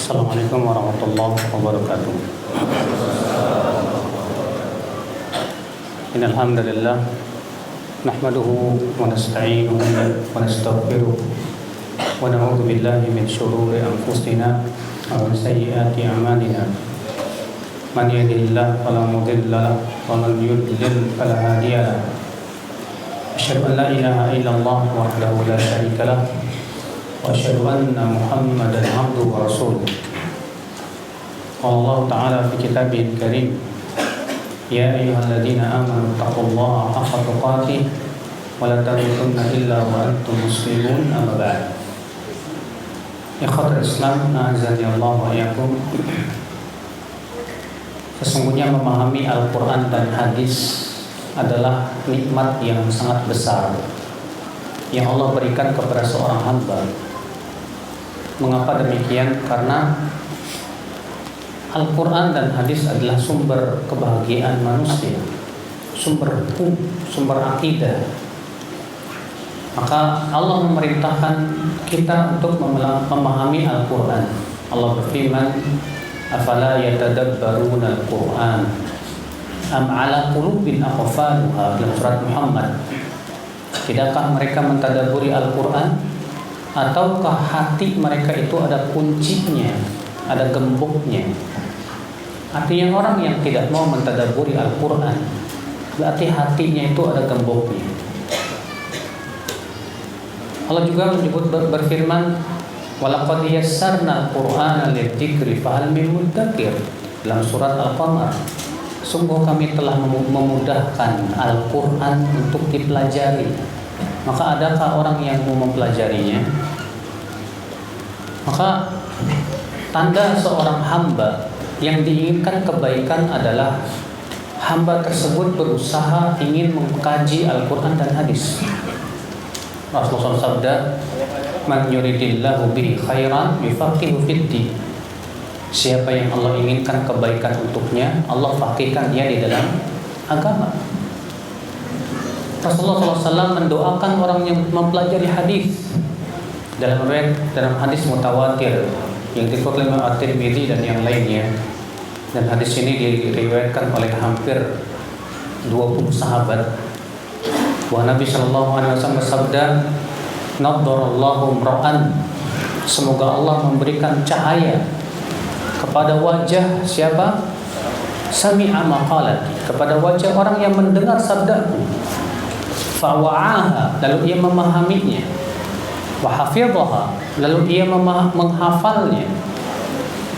Assalamualaikum warahmatullahi wabarakatuh. Innal hamdalillah nahmaduhu wa nasta'inuhu wa nastaghfiruh wa na'udzu billahi min shururi anfusina wa min sayyiati a'malina. Man yahdihillahu fala mudilla lahu wa man yudlil fala hadiya lahu. Asyhadu an la ilaha illallah wahdahu la syarika lahu wa asyhadu anna Muhammadan abduhu wa rasuluh. Qala Allah Ta'ala fi kitabihil karim, ya ayyuhalladzina amanu taqullaha haqqa tuqatih wa la tamutunna illa wa antum muslimun. Amma ba'd. Ikhwatul Islam, a'azzani Allah wa iyyakum. Sesungguhnya memahami Al-Quran dan hadis adalah nikmat yang sangat besar yang Allah berikan kepada seorang hamba. Mengapa demikian? Karena Al-Quran dan hadis adalah sumber kebahagiaan manusia, sumber hukum, sumber akidah. Maka Allah memerintahkan kita untuk memahami Al-Quran. Allah berfirman, afala yatadabbaruna al-Quran am ala qulubin aqfaluha, dalam surat Muhammad. Tidakkah mereka mentadaburi Al-Quran, ataukah hati mereka itu ada kuncinya, ada gemboknya? Artinya orang yang tidak mau mentadaburi Al-Quran berarti hatinya itu ada gemboknya. Allah juga menyebut, berfirman, walaqad yassarna al-Qur'ana lidzikri fahal min mudzakir, dalam surat Al-Qamar. Sungguh kami telah memudahkan Al-Quran untuk dipelajari. Maka adakah orang yang mau mempelajarinya? Maka tanda seorang hamba yang diinginkan kebaikan adalah hamba tersebut berusaha ingin mengkaji Al-Quran dan hadis. Rasulullah sabda, man yuridillahu bihi khairan yufaqihu fid-din. Siapa yang Allah inginkan kebaikan untuknya, Allah faqihkan dia di dalam agama. Rasulullah SAW mendoakan orang yang mempelajari hadis. Dalam hadis mutawatir yang dikutip oleh At-Tirmidzi dan yang lainnya. Dan hadis ini diriwayatkan oleh hampir 20 sahabat. Wa Nabi sallallahu alaihi wasallam bersabda, naddarallahu imra'an, semoga Allah memberikan cahaya kepada wajah siapa? Sami'a maqalati, kepada wajah orang yang mendengar sabdaku. Fa wa'aha, lalu ia memahaminya. Wa hafidhaha, lalu ia menghafalnya.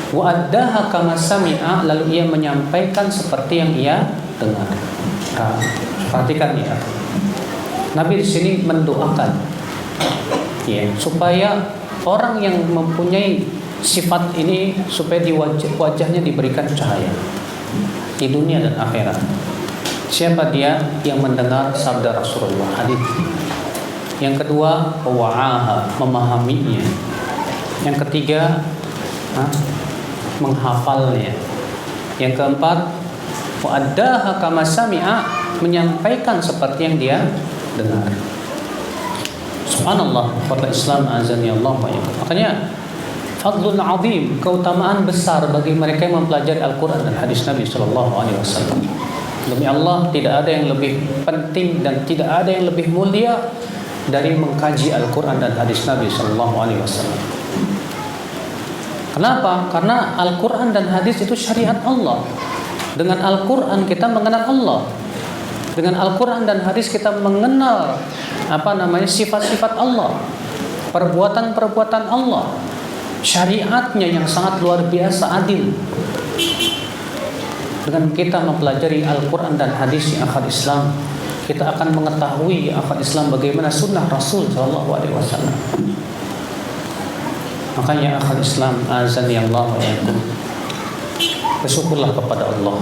Wa addaha kama sami'a, lalu ia menyampaikan seperti yang ia dengar. Nah, perhatikan ya. Nabi di sini mendoakan ya, supaya orang yang mempunyai sifat ini supaya di wajahnya diberikan cahaya di dunia dan akhirat. Siapa dia? Yang mendengar sabda Rasulullah, hadis. Yang kedua, wa'aha, memahaminya. Yang ketiga, menghafalnya. Yang keempat, wa'addaha kama sami'a, menyampaikan seperti yang dia dengar. Subhanallah, kata Islam, azani Allah wa iyyakum. Makanya fadlun azim, keutamaan besar bagi mereka yang mempelajari Al-Quran dan hadis Nabi sallallahu alaihi wasallam. Demi Allah, tidak ada yang lebih penting dan tidak ada yang lebih mulia dari mengkaji Al-Quran dan hadis Nabi sallallahu alaihi wasallam. Kenapa? Karena Al-Quran dan hadis itu syariat Allah. Dengan Al-Quran kita mengenal Allah. Dengan Al-Quran dan hadis kita mengenal sifat-sifat Allah, perbuatan-perbuatan Allah, syariatnya yang sangat luar biasa adil. Dengan kita mempelajari Al-Quran dan hadis yang akhir Islam, kita akan mengetahui akhir Islam bagaimana sunnah Rasul Shallallahu Alaihi Wasallam. Makanya akhir Islam, azani Allah wa iyyakum, bersyukurlah kepada Allah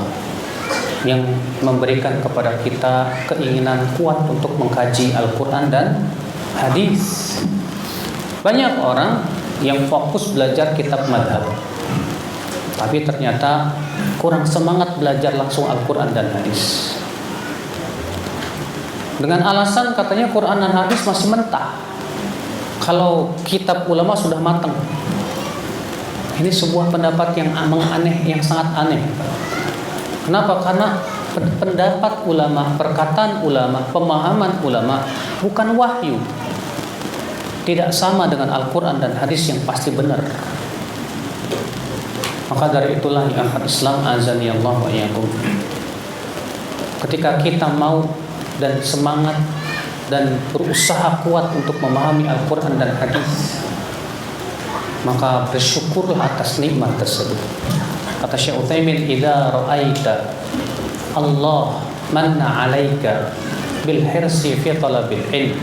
yang memberikan kepada kita keinginan kuat untuk mengkaji Al-Quran dan hadis. Banyak orang yang fokus belajar kitab madhab, tapi ternyata kurang semangat belajar langsung Al-Quran dan hadis. Dengan alasan katanya Quran dan hadis masih mentah, kalau kitab ulama sudah matang. Ini sebuah pendapat yang aneh, yang sangat aneh. Kenapa? Karena pendapat ulama, perkataan ulama, pemahaman ulama bukan wahyu. Tidak sama dengan Al-Quran dan hadis yang pasti benar. Maka dari itulah ya Islam azani Allah wa iyyakum. Ketika kita mau dan semangat dan berusaha kuat untuk memahami Al-Quran dan hadis, maka bersyukurlah atas nikmat tersebut. Kata Syekh Utsaimin, "Idza ra'aita Allah manna 'alaika bil hirsi fi talabil ilm."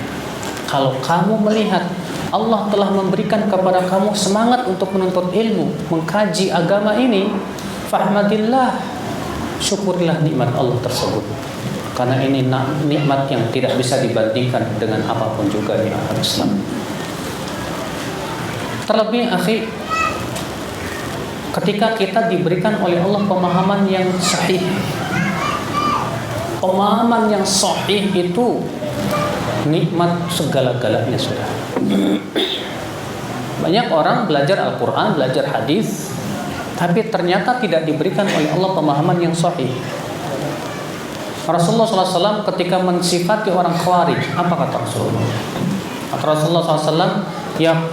Kalau kamu melihat Allah telah memberikan kepada kamu semangat untuk menuntut ilmu, mengkaji agama ini, fahmadillah, syukurilah nikmat Allah tersebut. Karena ini nikmat yang tidak bisa dibandingkan dengan apapun juga di akhirat Islam. Terlebih akhi, ketika kita diberikan oleh Allah pemahaman yang sahih. Pemahaman yang sahih itu nikmat segala-galanya sudah. Banyak orang belajar Al-Quran, belajar hadis, tapi ternyata tidak diberikan oleh Allah pemahaman yang sahih. Rasulullah SAW ketika mensifati orang Khawarij, apa kata Rasulullah? Kata Rasulullah SAW,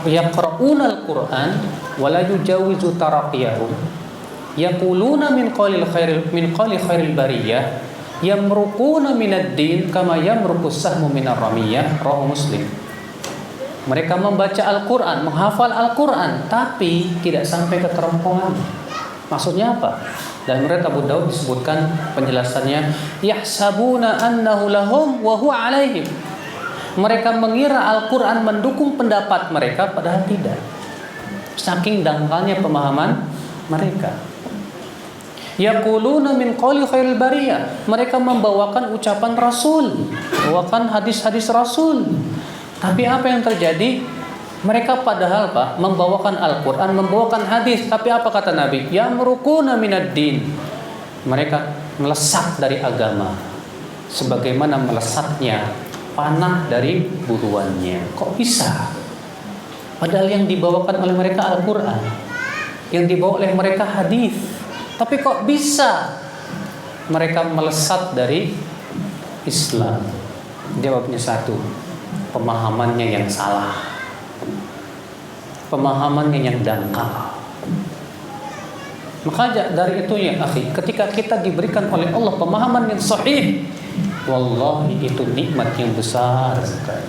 yaqra'una al-Quran wa la yujawizu taraqiyahum yaquluna min qawli khairil bariyah yamruquna minad din kama yamruqus sahmu minar ramiyah. Rawahu Muslim. Mereka membaca Al-Quran, menghafal Al-Quran, tapi tidak sampai ke kerongkongan. Maksudnya apa? Dan menurut Abu Daud disebutkan penjelasannya, yahsabuna annahu lahum wa huwa alaihim. Mereka mengira Al-Quran mendukung pendapat mereka, padahal tidak. Saking dangkalnya pemahaman mereka. Yaquluna min qawli khairil bariyah. Mereka membawakan ucapan Rasul, membawakan hadis-hadis Rasul. Tapi apa yang terjadi? Mereka padahal membawakan Al-Quran, membawakan hadis, tapi apa kata Nabi? Yamruquna minad din. Mereka melesat dari agama, sebagaimana melesatnya panah dari buruannya. Kok bisa? Padahal yang dibawakan oleh mereka Al-Quran, yang dibawa oleh mereka hadis, tapi kok bisa mereka melesat dari Islam? Jawabnya satu, pemahamannya yang salah, pemahamannya yang dangkal. Maka dari itu ya akhi, ketika kita diberikan oleh Allah pemahaman yang sahih, wallahi itu nikmat yang besar sekali.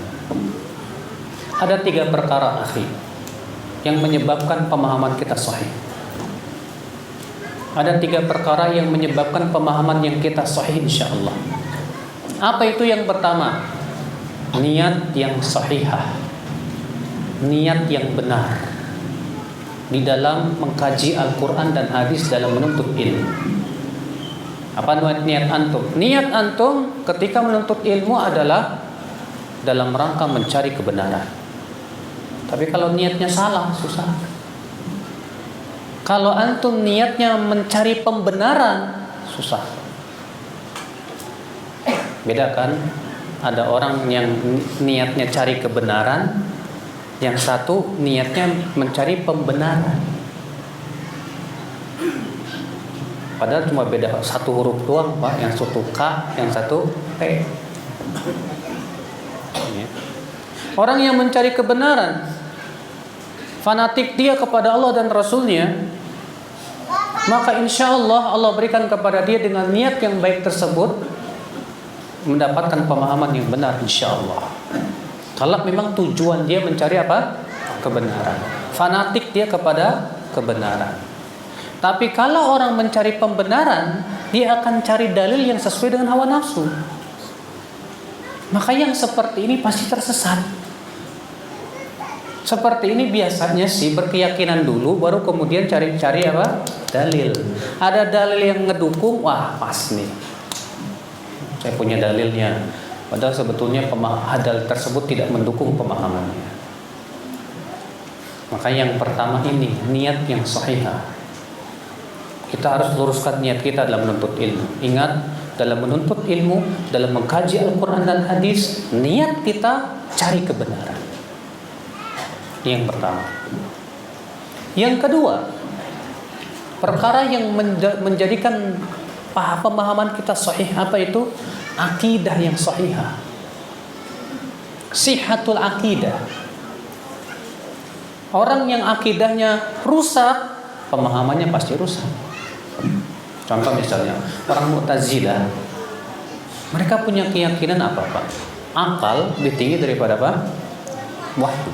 Ada 3 perkara akhi yang menyebabkan pemahaman kita sahih. Ada 3 perkara yang menyebabkan pemahaman yang kita sahih insyaallah. Apa itu yang pertama? Niat yang sahihah, niat yang benar di dalam mengkaji Al-Quran dan hadis dalam menuntut ilmu. Apa niat antum? Niat antum ketika menuntut ilmu adalah dalam rangka mencari kebenaran. Tapi kalau niatnya salah, susah. Kalau antum niatnya mencari pembenaran, susah. Beda kan? Ada orang yang niatnya cari kebenaran, yang satu niatnya mencari pembenaran. Padahal cuma beda 1 huruf doang, Pak. Yang satu K, yang satu P. Orang yang mencari kebenaran, fanatik dia kepada Allah dan Rasulnya, maka insya Allah Allah berikan kepada dia dengan niat yang baik tersebut mendapatkan pemahaman yang benar insya Allah. Kalau memang tujuan dia mencari apa? Kebenaran. Fanatik dia kepada kebenaran. Tapi kalau orang mencari pembenaran, dia akan cari dalil yang sesuai dengan hawa nafsu. Maka yang seperti ini pasti tersesat. Seperti ini biasanya sih berkeyakinan dulu, baru kemudian cari-cari apa? Dalil. Ada dalil yang ngedukung, wah pas nih, saya punya dalilnya. Padahal sebetulnya dalil tersebut tidak mendukung pemahamannya. Maka yang pertama ini, niat yang sahihah. Kita harus luruskan niat kita dalam menuntut ilmu. Ingat, dalam menuntut ilmu, dalam mengkaji Al-Quran dan hadis, niat kita cari kebenaran. Yang pertama. Yang kedua, Perkara yang menjadikan pemahaman kita sahih apa itu? Akidah yang sahihah. Sihatul akidah. Orang yang akidahnya rusak, pemahamannya pasti rusak. Contoh misalnya orang Mu'tazilah, mereka punya keyakinan apa Pak? Akal lebih tinggi daripada apa? Wahyu.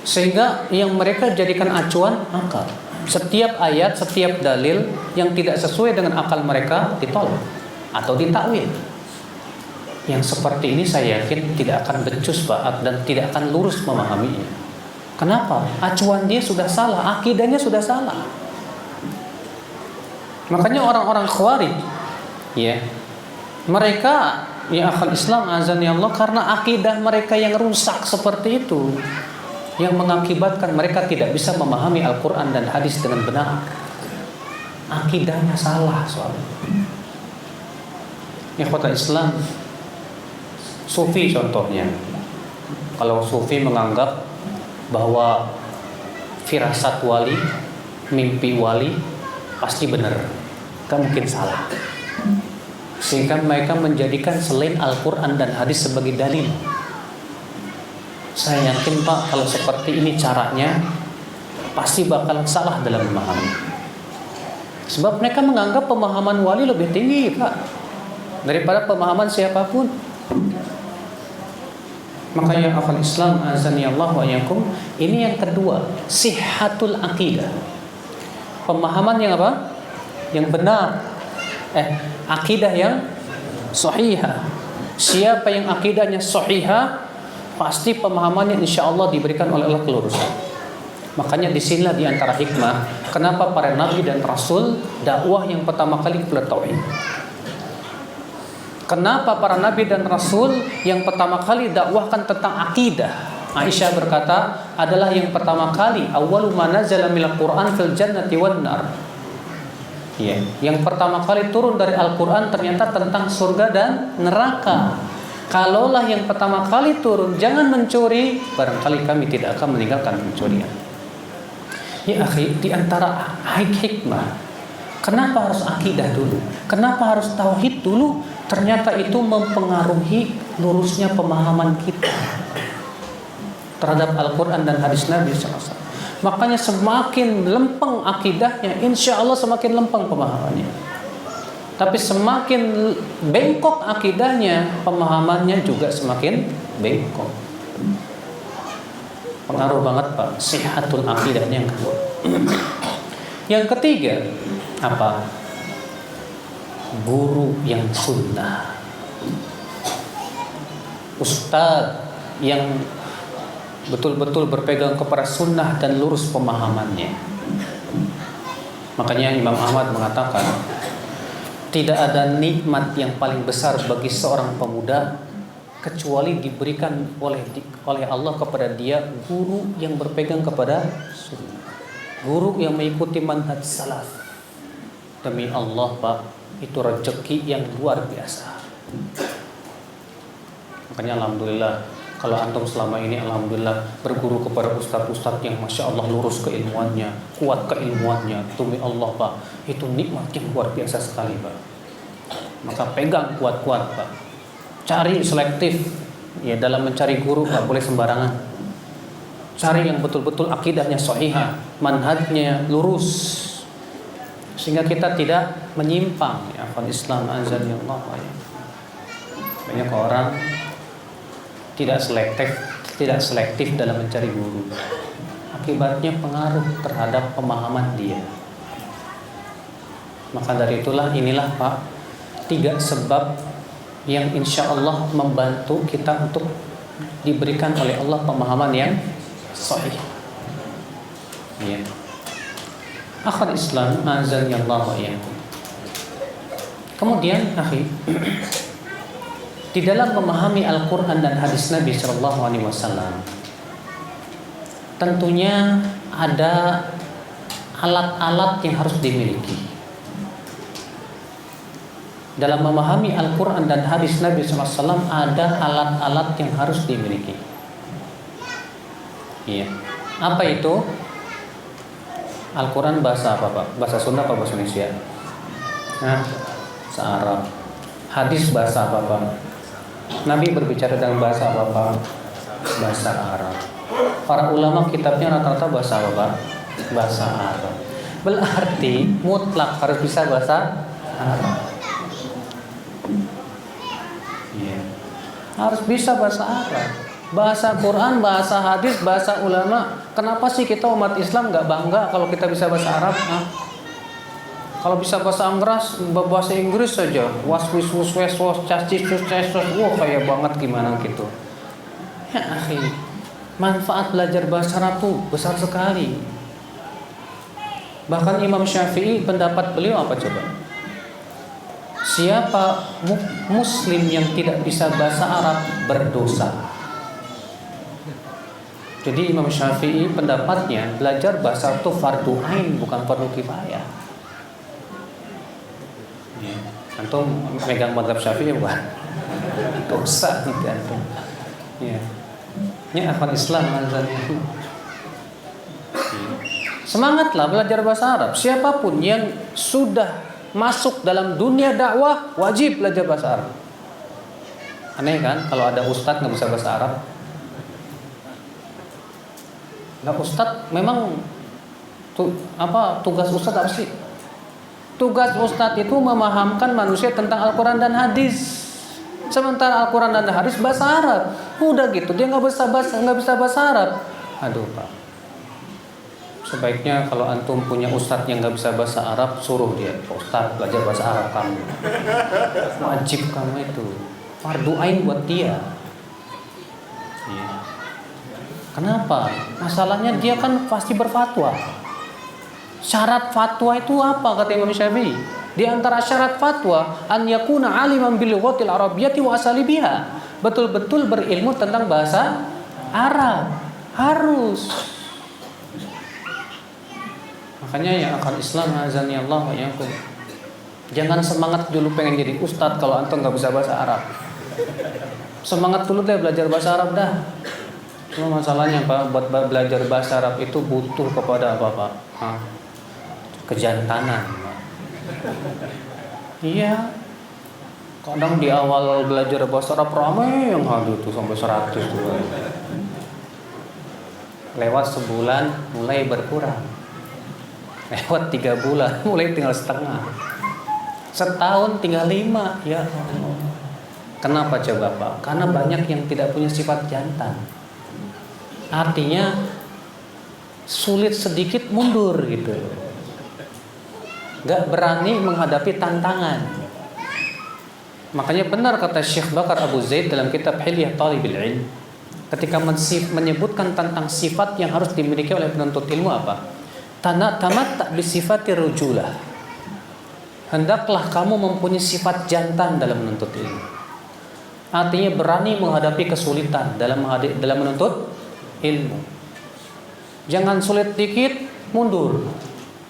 Sehingga yang mereka jadikan acuan akal. Setiap ayat, setiap dalil yang tidak sesuai dengan akal mereka ditolak atau ditakwil. Yang seperti ini saya yakin tidak akan becus Pak dan tidak akan lurus memahaminya. Kenapa? Acuan dia sudah salah, akidahnya sudah salah. Makanya orang-orang Khawarij, ya, mereka ya akal Islam azan ya Allah, karena akidah mereka yang rusak seperti itu, yang mengakibatkan mereka tidak bisa memahami Al-Quran dan hadis dengan benar. Akidahnya salah soalnya. Ikhwatul Islam, Sufi contohnya. Kalau Sufi menganggap bahwa firasat wali, mimpi wali pasti benar, gak mungkin salah. Sehingga mereka menjadikan selain Al-Quran dan hadis sebagai dalil. Saya yakin Pak, kalau seperti ini caranya, pasti bakal salah dalam memahami. Sebab mereka menganggap pemahaman wali lebih tinggi Pak daripada pemahaman siapapun. Makanya akal Islam azani Allah wa yakum, ini yang kedua, sihatul akidah. Pemahaman yang apa? Yang benar. Akidah yang sahihah. Siapa yang akidahnya sahihah, pasti pemahamannya insya Allah diberikan oleh Allah kelurusan. Makanya disinilah diantara hikmah kenapa para nabi dan rasul dakwah yang pertama kali kepada tauhid. Kenapa para nabi dan rasul yang pertama kali dakwahkan tentang akidah? Aisyah berkata, adalah yang pertama kali awwalu ma nazala minal Qur'an fil jannati wan nar. Ya, yang pertama kali turun dari Al-Qur'an ternyata tentang surga dan neraka. Kalaulah yang pertama kali turun jangan mencuri, barangkali kami tidak akan meninggalkan pencurian. Ya akhi, di antara hikmah, kenapa harus akidah dulu? Kenapa harus tauhid dulu? Ternyata itu mempengaruhi lurusnya pemahaman kita terhadap Al-Quran dan hadis Nabi SAW. Makanya semakin lempeng akidahnya, insya Allah semakin lempeng pemahamannya. Tapi semakin bengkok akidahnya, pemahamannya juga semakin bengkok. Pengaruh banget Pak, sihatul akidahnya yang kedua. Yang ketiga, apa? Guru yang sunnah, ustadz yang betul-betul berpegang kepada sunnah dan lurus pemahamannya. Makanya Imam Ahmad mengatakan, tidak ada nikmat yang paling besar bagi seorang pemuda kecuali diberikan oleh Allah kepada dia guru yang berpegang kepada sunnah, guru yang mengikuti manhaj salaf. Demi Allah Pak, itu rezeki yang luar biasa. Makanya alhamdulillah, kalau antum selama ini alhamdulillah berguru kepada ustadz-ustadz yang masya Allah lurus keilmuannya, kuat keilmuannya, demi Allah Pak, itu nikmat yang luar biasa sekali Pak. Maka pegang kuat-kuat Pak. Cari selektif ya, dalam mencari guru nggak boleh sembarangan. Cari yang betul-betul akidahnya sahihah, manhajnya lurus, sehingga kita tidak menyimpang ya akal Islam azan ya Allah ya. Banyak orang tidak selektif dalam mencari guru. Akibatnya pengaruh terhadap pemahaman dia. Maka dari inilah Pak, 3 sebab yang insya Allah membantu kita untuk diberikan oleh Allah pemahaman yang sahih. Ya. Akhir Islam azan ya Allah ya. Kemudian akhi, di dalam memahami Al-Quran dan hadis Nabi SAW, tentunya ada alat-alat yang harus dimiliki. Dalam memahami Al-Quran dan hadis Nabi SAW ada alat-alat yang harus dimiliki. Iya. Apa itu? Al-Quran bahasa apa Pak? Bahasa Sunda apa bahasa Indonesia? Nah, bahasa Arab. Hadis bahasa apa Pak? Nabi berbicara dengan bahasa apa Pak? Bahasa Arab. Para ulama kitabnya rata-rata bahasa apa Pak? Bahasa Arab. Berarti mutlak harus bisa bahasa Arab. Yeah. Harus bisa bahasa Arab. Bahasa Quran, bahasa hadis, bahasa ulama. Kenapa sih kita umat Islam nggak bangga kalau kita bisa bahasa Arab? Kalau bisa bahasa Inggris saja, waswis wuswes was cacis cacis, wah kayak banget gimana gitu. Ya akhi, manfaat belajar bahasa Arab tuh besar sekali. Bahkan Imam Syafi'i pendapat beliau apa coba? Siapa muslim yang tidak bisa bahasa Arab berdosa. Jadi Imam Syafi'i pendapatnya belajar bahasa Arab itu fardu ain bukan fardu kifayah. Antum megang mazhab Syafi'i bukan? Dosa gitu antum. Ya. Ini akhwat Islam mazhabnya. Semangatlah belajar bahasa Arab. Siapapun yang sudah masuk dalam dunia dakwah wajib belajar bahasa Arab. Aneh kan kalau ada ustadz nggak bisa bahasa Arab? Nah, ustadz memang tugas ustadz apa sih? Tugas ustadz itu memahamkan manusia tentang Al-Quran dan hadis. Sementara Al-Quran dan hadis bahasa Arab. Udah gitu dia nggak bisa bahasa Arab. Aduh Pak. Sebaiknya kalau antum punya ustadz yang nggak bisa bahasa Arab, suruh dia, ustadz belajar bahasa Arab kamu. Wajib kamu itu. Fardu ain buat dia. Ya. Kenapa? Masalahnya dia kan pasti berfatwa. Syarat fatwa itu apa kata Imam Syafi'i? Di antara syarat fatwa an yakuna aliman bil lughatil arabiyyati wa asalibiha. Betul-betul berilmu tentang bahasa Arab. Harus. Makanya ya akal Islam azani Allah wa yakum. Jangan semangat dulu pengen jadi ustadz kalau antum nggak bisa bahasa Arab. Semangat dulu deh belajar bahasa Arab dah. Cuma masalahnya Pak, buat belajar bahasa Arab itu butuh kepada apa Pak? Kejantanan Pak. Iya. Kadang di awal belajar bahasa Arab ramai yang hadir tuh sampai 100 tuh. Lewat sebulan mulai berkurang. Lewat 3 bulan mulai tinggal setengah. Setahun tinggal 5. Ya Allah. Kenapa coba Pak? Karena banyak yang tidak punya sifat jantan. Artinya sulit sedikit mundur gitu. Gak berani menghadapi tantangan. Makanya benar kata Syekh Bakar Abu Zaid dalam kitab Hilyah Talibil Ilm, ketika menyebutkan tentang sifat yang harus dimiliki oleh penuntut ilmu apa? Tamatta bi sifati rujulah. Hendaklah kamu mempunyai sifat jantan dalam menuntut ilmu. Artinya berani menghadapi kesulitan dalam menuntut ilmu. Jangan sulit dikit mundur.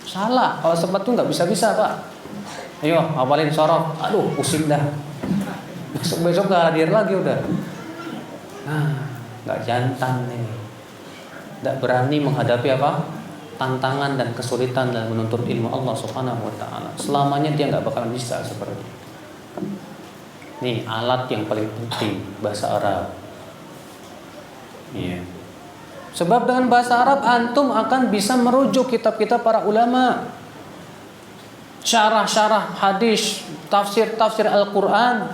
Salah. Kalau sempat tuh nggak bisa Pak. Ayo hafalin sorof. Aduh pusing dah. Besok nggak hadir lagi udah. Nah nggak jantan nih. Nggak berani menghadapi apa? Tantangan dan kesulitan dalam menuntut ilmu Allah Subhanahu Wa Taala. Selamanya dia nggak bakalan bisa seperti itu. Nih alat yang paling penting bahasa Arab. Iya. Sebab dengan bahasa Arab antum akan bisa merujuk kitab-kitab para ulama, syarah-syarah hadis, tafsir-tafsir Al-Quran,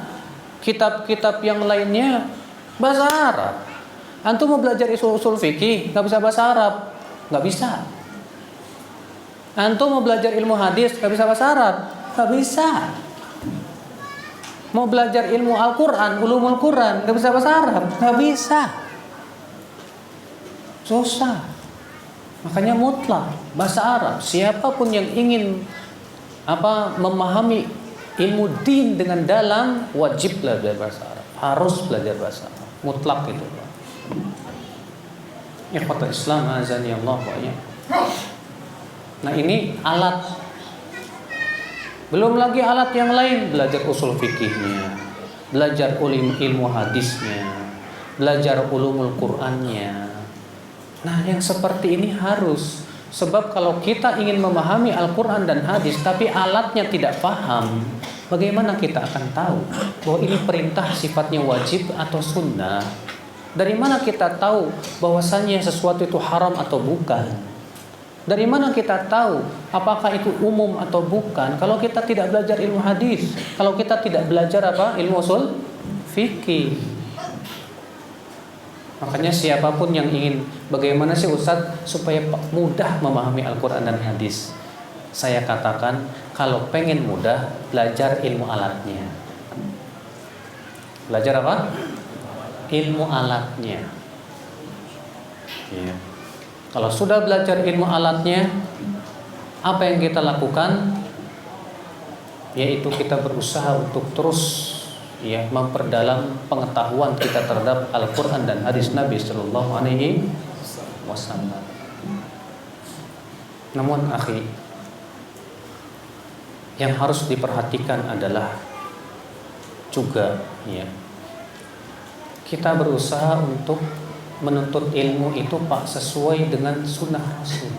kitab-kitab yang lainnya bahasa Arab. Antum mau belajar usul fikih nggak bisa bahasa Arab, nggak bisa. Antum mau belajar ilmu hadis nggak bisa bahasa Arab, nggak bisa. Mau belajar ilmu Al-Quran, ulumul Quran nggak bisa bahasa Arab, nggak bisa. Susah. Makanya mutlak bahasa Arab. Siapapun yang ingin memahami ilmu din dengan dalam wajib belajar bahasa Arab. Harus belajar bahasa Arab. Mutlak itu. Ikhwatul Islam azani Allah wa iyyakum. Nah, ini alat. Belum lagi alat yang lain, belajar usul fikihnya, belajar ilmu hadisnya, belajar ulumul Qur'annya. Nah, yang seperti ini harus Sebab kalau kita ingin memahami Al-Quran dan hadis tapi alatnya tidak paham, bagaimana kita akan tahu bahwa ini perintah sifatnya wajib atau sunnah? Dari mana kita tahu bahwasannya sesuatu itu haram atau bukan? Dari mana kita tahu apakah itu umum atau bukan? Kalau kita tidak belajar ilmu hadis, kalau kita tidak belajar ilmu usul fikih. Makanya siapapun yang ingin, bagaimana sih Ustadz supaya mudah memahami Al-Quran dan hadis? Saya katakan, kalau pengen mudah, belajar ilmu alatnya. Belajar apa? Ilmu alatnya. Ya. Kalau sudah belajar ilmu alatnya, apa yang kita lakukan? Yaitu kita berusaha untuk terus memperdalam pengetahuan kita terhadap Al-Quran dan hadis Nabi Sallallahu Alaihi Wasallam. Namun akhi, yang harus diperhatikan adalah juga kita berusaha untuk menuntut ilmu itu sesuai dengan sunnah Rasul.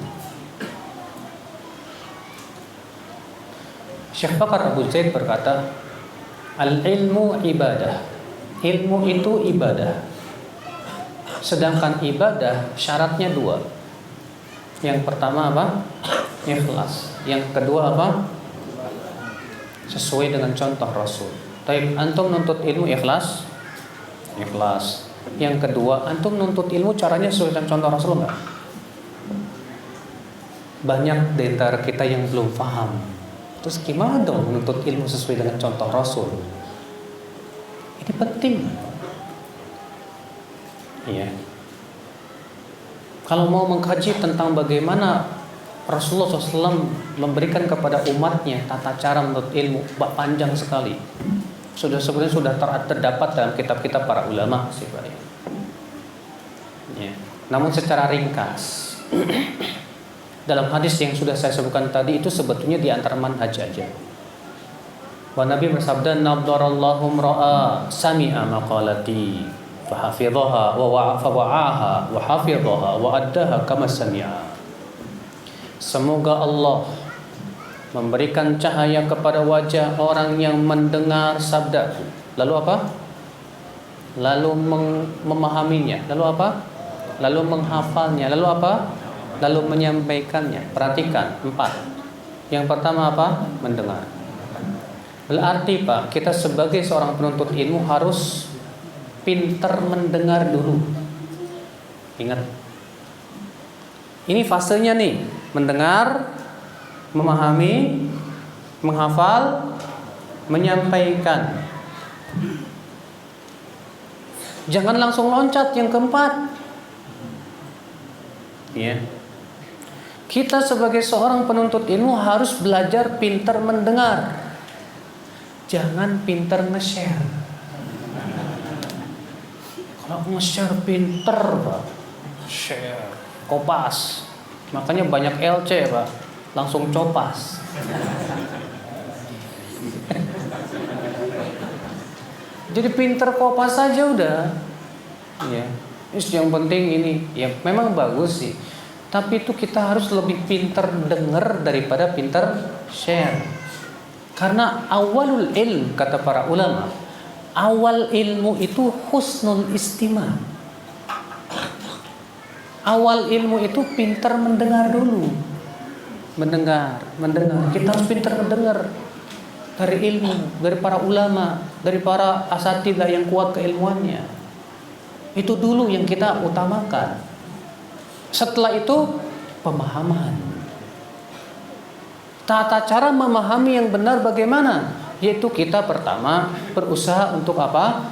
Syekh Bakar Abu Zaid berkata, al-ilmu ibadah. Ilmu itu ibadah. Sedangkan ibadah syaratnya 2. Yang pertama apa? Ikhlas. Yang kedua apa? Sesuai dengan contoh Rasul. Tapi antum nuntut ilmu ikhlas? Ikhlas. Yang kedua, antum nuntut ilmu caranya sesuai dengan contoh Rasul enggak? Banyak di antara kita yang belum paham. Terus gimana dong menuntut ilmu sesuai dengan contoh Rasul? Ini penting. Iya. Kalau mau mengkaji tentang bagaimana Rasulullah SAW memberikan kepada umatnya tata cara menuntut ilmu, panjang sekali. Sebenarnya sudah terdapat dalam kitab-kitab para ulama sih, Pak. Ya. Namun secara ringkas. Dalam hadis yang sudah saya sebutkan tadi itu sebetulnya di antara manhaj aja. Bahwa Nabi bersabda, "Nadharallahu ra'a sami'a maqalati fa hafidhaha wa wa'aha wa hafidhaha wa addaha kama sami'a." Semoga Allah memberikan cahaya kepada wajah orang yang mendengar sabdaku. Lalu apa? Lalu memahaminya. Lalu apa? Lalu menghafalnya. Lalu apa? Lalu menyampaikannya. Perhatikan, 4. Yang pertama apa? Mendengar. Berarti Pak, kita sebagai seorang penuntut ilmu harus pintar mendengar dulu. Ingat. Ini fasenya nih, mendengar, memahami, menghafal, menyampaikan. Jangan langsung loncat yang keempat. Ya. Kita sebagai seorang penuntut ilmu harus belajar pintar mendengar. Jangan pintar nge-share. Kalau nge-share pintar, Pak. Share, kopas. Makanya banyak LC, Pak. Langsung copas. Jadi pintar kopas saja udah. Ya. Yang penting ini, ya memang bagus sih. Tapi itu kita harus lebih pintar dengar daripada pintar share. Karena awalul ilm, kata para ulama, awal ilmu itu husnul istima'. Awal ilmu itu pintar mendengar dulu. Mendengar. Kita harus pintar mendengar dari ilmu, dari para ulama, dari para asatidzah yang kuat keilmuannya. Itu dulu yang kita utamakan. Setelah itu pemahaman. Tata cara memahami yang benar bagaimana? Yaitu kita pertama berusaha untuk apa?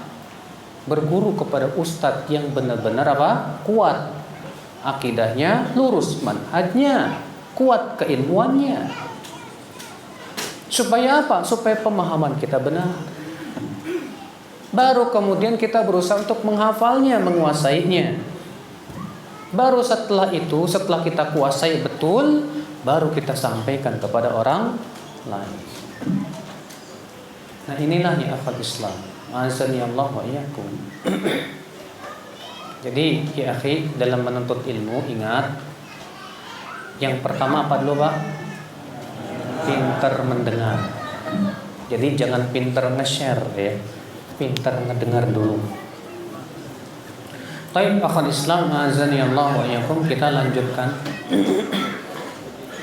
Berguru kepada ustadz yang benar-benar apa? Kuat akidahnya, lurus manhajnya, kuat keilmuannya. Supaya apa? Supaya pemahaman kita benar. Baru kemudian kita berusaha untuk menghafalnya, menguasainya. Baru setelah itu, setelah kita kuasai betul, baru kita sampaikan kepada orang lain. Nah inilah ya akhwat Islam. Azani Allah wa iyyakum. Jadi ya akhi, dalam menuntut ilmu ingat, Yang pertama apa dulu Pak? Pinter mendengar. Jadi jangan pinter nge-share ya, pinter ngedengar dulu. Baik, akhwat Islam, azani Allah wa iyyakum, kita lanjutkan.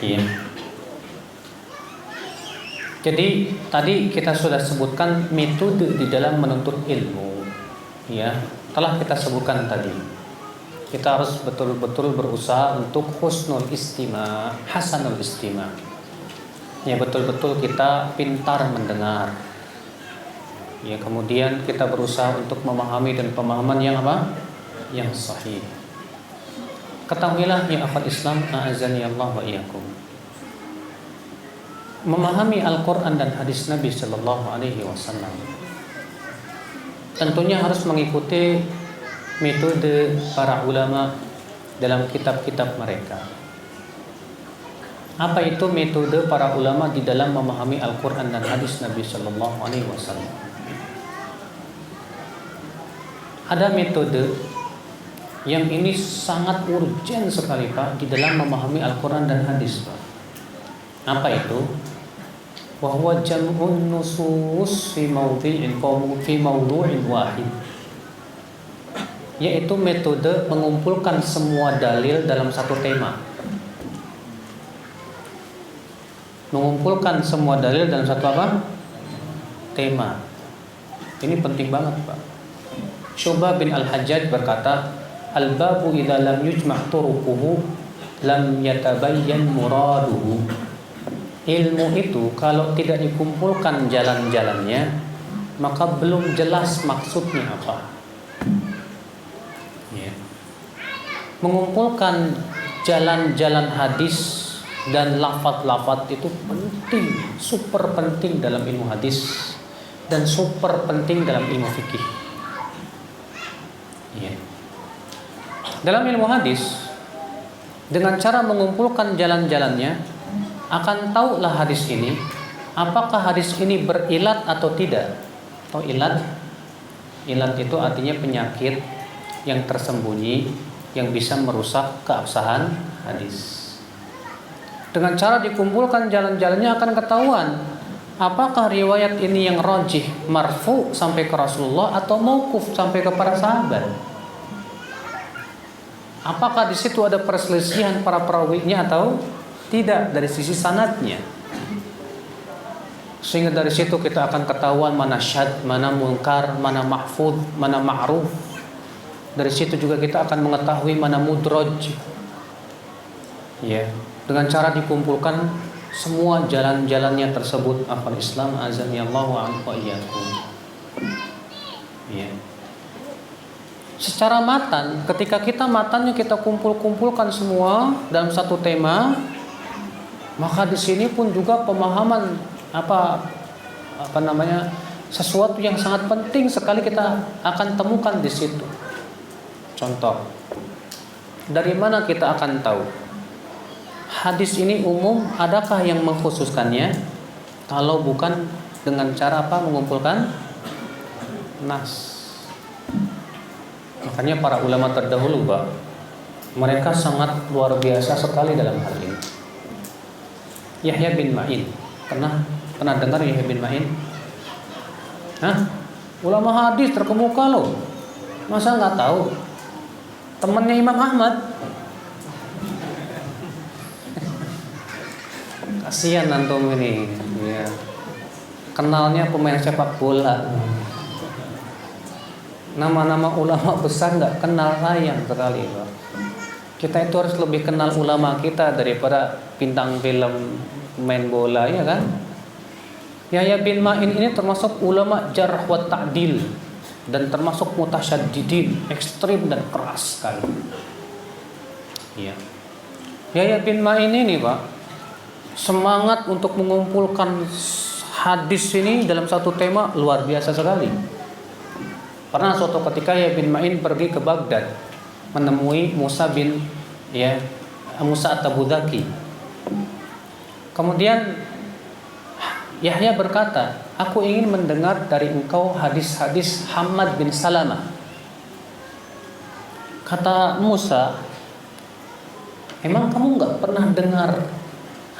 Iya. Jadi tadi kita sudah sebutkan metode di dalam menuntut ilmu. Ya, telah kita sebutkan tadi. Kita harus betul-betul berusaha untuk husnul istima', hasanul istima'. Ya, betul-betul kita pintar mendengar. Ya, kemudian kita berusaha untuk memahami dan pemahaman yang apa? Yang sahih. Ketahuilah ya akhwat Islam, a'azani Allah wa iyyakum. Memahami Al-Qur'an dan hadis Nabi sallallahu alaihi wasallam tentunya harus mengikuti metode para ulama dalam kitab-kitab mereka. Apa itu metode para ulama di dalam memahami Al-Qur'an dan hadis Nabi sallallahu alaihi wasallam? Ada metode yang ini sangat urgen sekali Pak di dalam memahami Al-Quran dan hadis Pak. Apa itu? Bahwa jam'un nusus fi mawdu'in wahid, yaitu metode mengumpulkan semua dalil dalam satu tema. Mengumpulkan semua dalil dalam satu apa? Tema. Ini penting banget Pak. Syu'bah bin Al-Hajjaj berkata, al-babu idza lam yujma' turuquhu lam yatabayyan muraduhu. Ilmu itu kalau tidak dikumpulkan jalan-jalannya, maka belum jelas maksudnya apa. Ya. Mengumpulkan jalan-jalan hadis dan lafaz-lafaz itu penting, super penting dalam ilmu hadis dan super penting dalam ilmu fikih. Ya. Dalam ilmu hadis, dengan cara mengumpulkan jalan-jalannya, akan tahulah hadis ini, apakah hadis ini berilat atau tidak. Atau ilat itu artinya penyakit yang tersembunyi yang bisa merusak keabsahan hadis. Dengan cara dikumpulkan jalan-jalannya akan ketahuan apakah riwayat ini yang rajih marfu sampai ke Rasulullah atau mauquf sampai ke para sahabat. Apakah di situ ada perselisihan para perawinya atau tidak dari sisi sanadnya. Sehingga dari situ kita akan ketahuan mana syadz, mana munkar, mana mahfudz, mana ma'ruf. Dari situ juga kita akan mengetahui mana mudraj. Ya, dengan cara dikumpulkan semua jalan-jalannya tersebut. Akhwat Islam, azani Allah wa iyyakum. Ya. Secara matan, ketika kita matannya kita kumpulkan semua dalam satu tema, maka di sini pun juga pemahaman sesuatu yang sangat penting sekali kita akan temukan di situ. Contoh, dari mana kita akan tahu hadis ini umum, adakah yang mengkhususkannya? Kalau bukan dengan cara mengumpulkan nas. Makanya para ulama terdahulu Pak, mereka sangat luar biasa sekali dalam hal ini. Yahya bin Ma'in, pernah dengar Yahya bin Ma'in? Ulama hadis terkemuka loh. Masa nggak tahu? Temannya Imam Ahmad. Kasihan antum ini, ya. Kenalnya pemain sepak bola. Nama-nama ulama besar nggak kenal, sayang sekali Pak. Kita itu harus lebih kenal ulama kita daripada bintang film, main bola, ya kan? Yahya bin Ma'in ini termasuk ulama jarh wa ta'dil dan termasuk mutasyaddidin, ekstrim dan keras sekali. Iya. Yahya bin Ma'in ini Pak, semangat untuk mengumpulkan hadis ini dalam satu tema luar biasa sekali. Pernah suatu ketika Yahya bin Ma'in pergi ke Baghdad menemui Musa At-Tabuzaki. Kemudian Yahya berkata, aku ingin mendengar dari engkau hadis-hadis Hammad bin Salamah. Kata Musa, Emang kamu nggak pernah dengar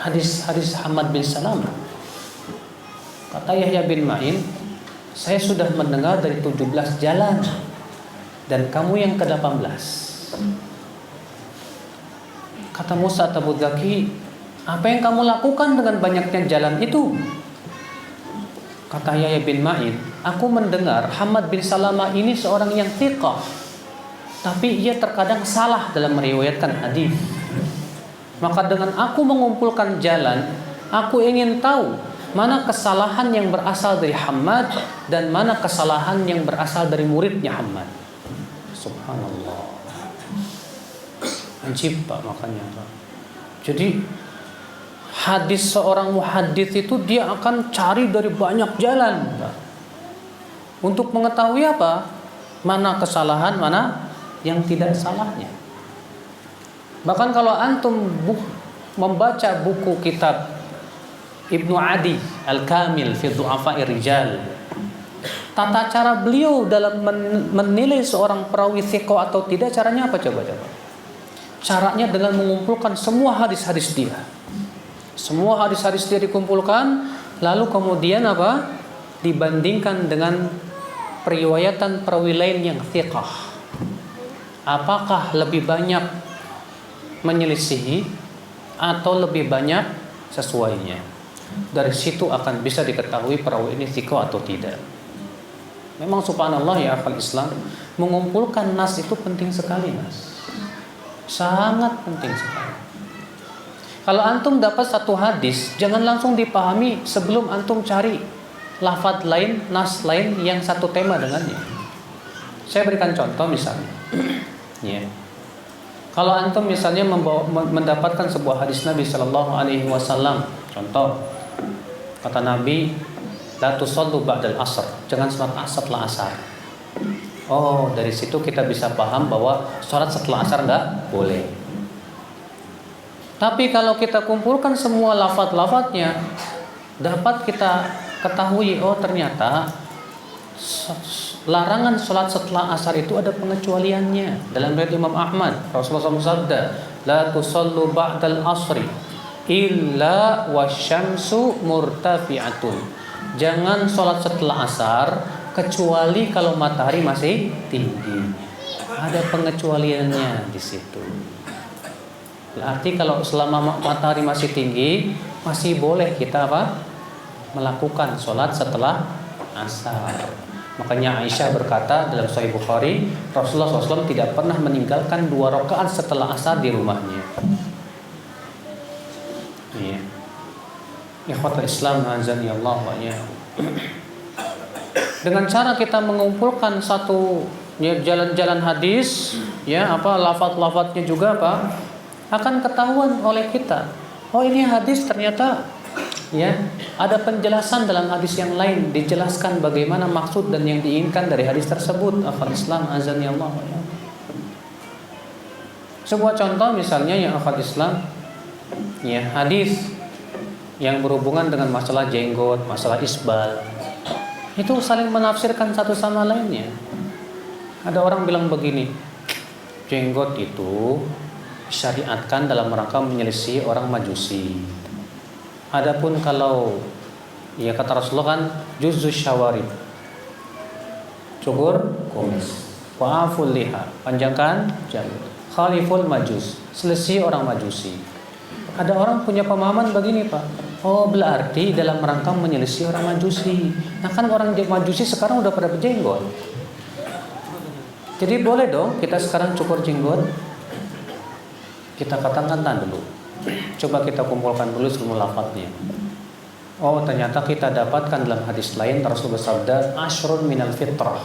hadis-hadis Hammad bin Salamah? Kata Yahya bin Ma'in, saya sudah mendengar dari 17 jalan dan kamu yang ke-18. Kata Musa Tabuzaki, apa yang kamu lakukan dengan banyaknya jalan itu? Kata Yahya bin Ma'in, aku mendengar Hammad bin Salamah ini seorang yang thiqah, tapi ia terkadang salah dalam meriwayatkan hadis. Maka dengan aku mengumpulkan jalan, aku ingin tahu mana kesalahan yang berasal dari Hammad dan mana kesalahan yang berasal dari muridnya Hammad. Subhanallah. Ajib Pak, makanya Pak. Jadi hadis seorang muhaddits itu dia akan cari dari banyak jalan Pak, untuk mengetahui apa? Mana kesalahan, mana yang tidak salahnya. Bahkan kalau antum membaca buku kitab Ibnu Adi Al-Kamil fi Du'afa'ir Rijal, tata cara beliau dalam menilai seorang perawi thiqah atau tidak, caranya apa coba? Caranya dengan mengumpulkan semua hadis-hadis dia. Semua hadis-hadis dia dikumpulkan, lalu kemudian apa? Dibandingkan dengan periwayatan perawi lain yang thiqah. Apakah lebih banyak menyelisihi atau lebih banyak sesuainya? Dari situ akan bisa diketahui perawi ini thiqah atau tidak. Memang subhanallah ya akhwal Islam, mengumpulkan nas itu penting sekali Mas. Sangat penting sekali. Kalau antum dapat satu hadis, jangan langsung dipahami sebelum antum cari lafadz lain, nas lain yang satu tema dengannya. Saya berikan contoh misalnya. Ya. Kalau antum misalnya mendapatkan sebuah hadis Nabi Sallallahu Alaihi Wasallam, contoh kata Nabi, la tusallu ba'dal asr, jangan sholat setelah asar. Oh, dari situ kita bisa paham bahwa sholat setelah asar enggak boleh. Tapi kalau kita kumpulkan semua lafaz-lafaznya, dapat kita ketahui, oh ternyata larangan sholat setelah asar itu ada pengecualiannya. Dalam riwayat Imam Ahmad, Rasulullah SAW bersabda, la tusallu ba'dal asri illa wasyamsu murtafi'atun. Jangan sholat setelah asar kecuali kalau matahari masih tinggi. Ada pengecualiannya di situ. Berarti kalau selama matahari masih tinggi, masih boleh kita apa? Melakukan sholat setelah asar. Makanya Aisyah berkata dalam Sahih Bukhari, Rasulullah SAW tidak pernah meninggalkan 2 rakaat setelah asar di rumahnya. Iya. Ikhwatul Islam azani Allah wa iyyakum. Dengan cara kita mengumpulkan satu ya, jalan-jalan hadis, ya apa lafaz-lafaznya juga apa, akan ketahuan oleh kita. Oh ini hadis ternyata ya ada penjelasan dalam hadis yang lain, dijelaskan bagaimana maksud dan yang diinginkan dari hadis tersebut. Akhwat Islam azani Allah. Sebuah contoh misalnya yang akhwat Islam, ya hadis yang berhubungan dengan masalah jenggot, masalah isbal, itu saling menafsirkan satu sama lainnya. Ada orang bilang begini, jenggot itu syariatkan dalam rangka menyelisih orang Majusi. Adapun kalau ya kata Rasulullah kan juzuz syawarib, cukur kumis, wa'aful liha, panjangkan janggut, khaliful majus, selisih orang Majusi. Ada orang punya pemahaman begini Pak, oh berarti dalam rangka menyelisih orang Majusi. Nah kan orang Majusi sekarang udah pada berjenggot, jadi boleh dong kita sekarang cukur jenggot. Kita katakan dulu, coba kita kumpulkan dulu semua lafadznya. Oh ternyata kita dapatkan dalam hadis lain Rasul bersabda, ashrun minal fitrah,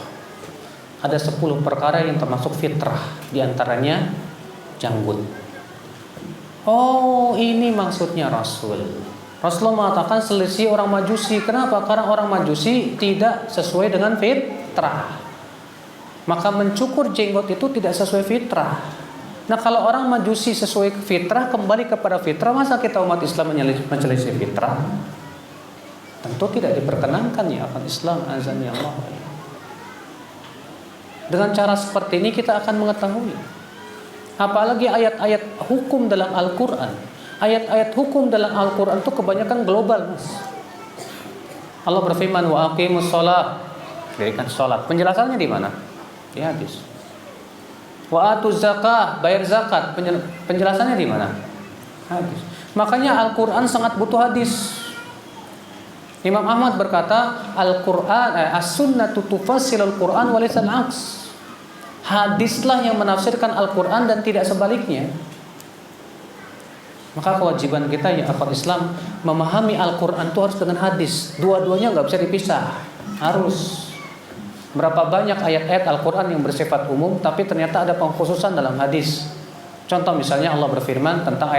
ada 10 perkara yang termasuk fitrah, diantaranya janggut. Oh ini maksudnya Rasulullah mengatakan selisih orang Majusi. Kenapa? Karena orang Majusi tidak sesuai dengan fitrah, maka mencukur jenggot itu tidak sesuai fitrah. Nah kalau orang Majusi sesuai fitrah, kembali kepada fitrah, masa kita umat Islam menyelisih fitrah? Tentu tidak diperkenankan ya akan Islam azan ya Allah. Dengan cara seperti ini kita akan mengetahui Apalagi ayat-ayat hukum dalam Al-Quran. Ayat-ayat hukum dalam Al-Quran itu kebanyakan global, Mas. Allah berfirman, wa aqimus shalah, dirikan salat. Penjelasannya di mana? Di hadis. Wa atuz zakah, bayar zakat. Penjelasannya di mana? Hadis. Makanya Al-Quran sangat butuh hadis. Imam Ahmad berkata, Al-Quran, as-sunnatu tufassilul Quran wa laysa al-aks. Hadislah yang menafsirkan Al-Quran dan tidak sebaliknya. Maka kewajiban kita ya umat Islam memahami Al-Quran itu harus dengan hadis. Dua-duanya nggak bisa dipisah. Harus. Berapa banyak ayat-ayat Al-Quran yang bersifat umum, tapi ternyata ada pengkhususan dalam hadis. Contoh misalnya Allah berfirman tentang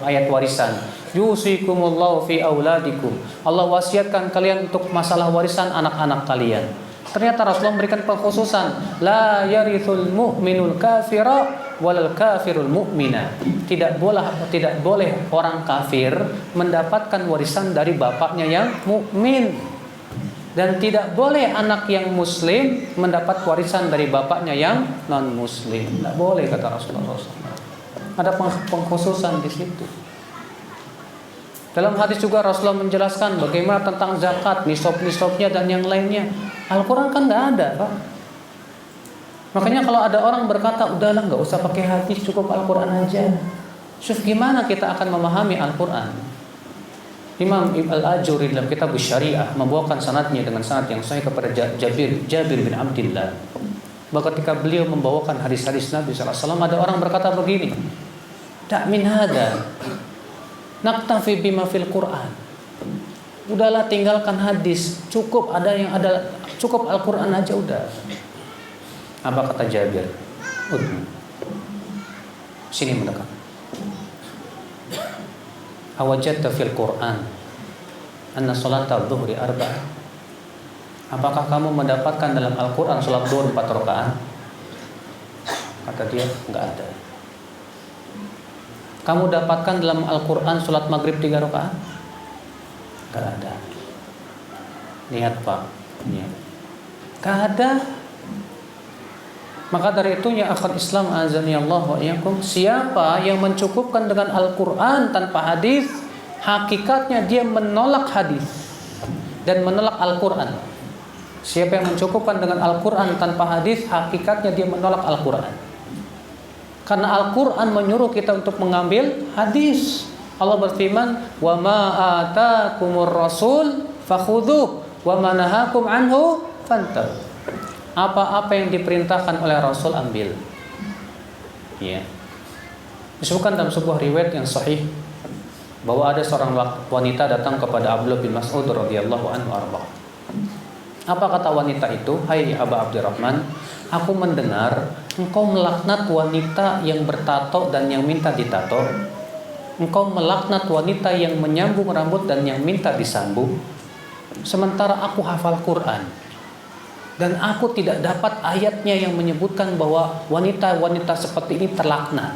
ayat warisan. Yusikumullahu fi auladikum. Allah wasiatkan kalian untuk masalah warisan anak-anak kalian. Ternyata Rasulullah memberikan pengkhususan, la yarithul mu'minul kafira walal kafirul mu'mina. Tidak boleh orang kafir mendapatkan warisan dari bapaknya yang mukmin, dan tidak boleh anak yang muslim mendapat warisan dari bapaknya yang non muslim. Tidak boleh, kata Rasulullah SAW. Ada pengkhususan di situ. Dalam hadis juga Rasulullah menjelaskan bagaimana tentang zakat, nisab-nisabnya dan yang lainnya. Al-Quran kan nggak ada, Pak. Makanya kalau ada orang berkata, udahlah nggak usah pakai hadis, cukup Al-Quran aja. Terus gimana kita akan memahami Al-Quran? Imam Al-Ajuri dalam kitab Syariah membawakan sanadnya dengan sanad yang sahih kepada Jabir bin Abdillah. Bahwa ketika beliau membawakan hadis-hadis Nabi SAW, ada orang berkata begini, "Da' min hada, naktafi bima fil Quran." Udahlah, tinggalkan hadis, cukup cukup Al-Quran aja udah. Apa kata Jabir? Sini mendekat. Awajadta fil Quran anna salata dhuhri arba'ah. Apakah kamu mendapatkan dalam Al-Quran salat zuhur 4 rakaat? Kata dia, enggak ada. Kamu dapatkan dalam Al-Quran salat maghrib 3 rakaat? Enggak ada. Lihat, Pak. Ya. Enggak ada. Maka dari itu ya akhwat Islam azani Allah wa iyyakum, siapa yang mencukupkan dengan Al-Quran tanpa hadis, hakikatnya dia menolak hadis dan menolak Al-Quran. Siapa yang mencukupkan dengan Al-Quran tanpa hadis, hakikatnya dia menolak Al-Quran. Karena Al-Quran menyuruh kita untuk mengambil hadis. Allah berfirman, "Wa ma atakumur rasul fakhudhuh wa ma nahakum anhu fantahu." Apa-apa yang diperintahkan oleh Rasul ambil. Ya. Disebutkan dalam sebuah riwayat yang sahih bahwa ada seorang wanita datang kepada Abdullah bin Mas'ud radhiyallahu anhu arba. Apa kata wanita itu? "Hai Aba Abdurrahman, aku mendengar engkau melaknat wanita yang bertato dan yang minta ditato. Engkau melaknat wanita yang menyambung rambut dan yang minta disambung. Sementara aku hafal Quran dan aku tidak dapat ayatnya yang menyebutkan bahwa wanita-wanita seperti ini terlaknat."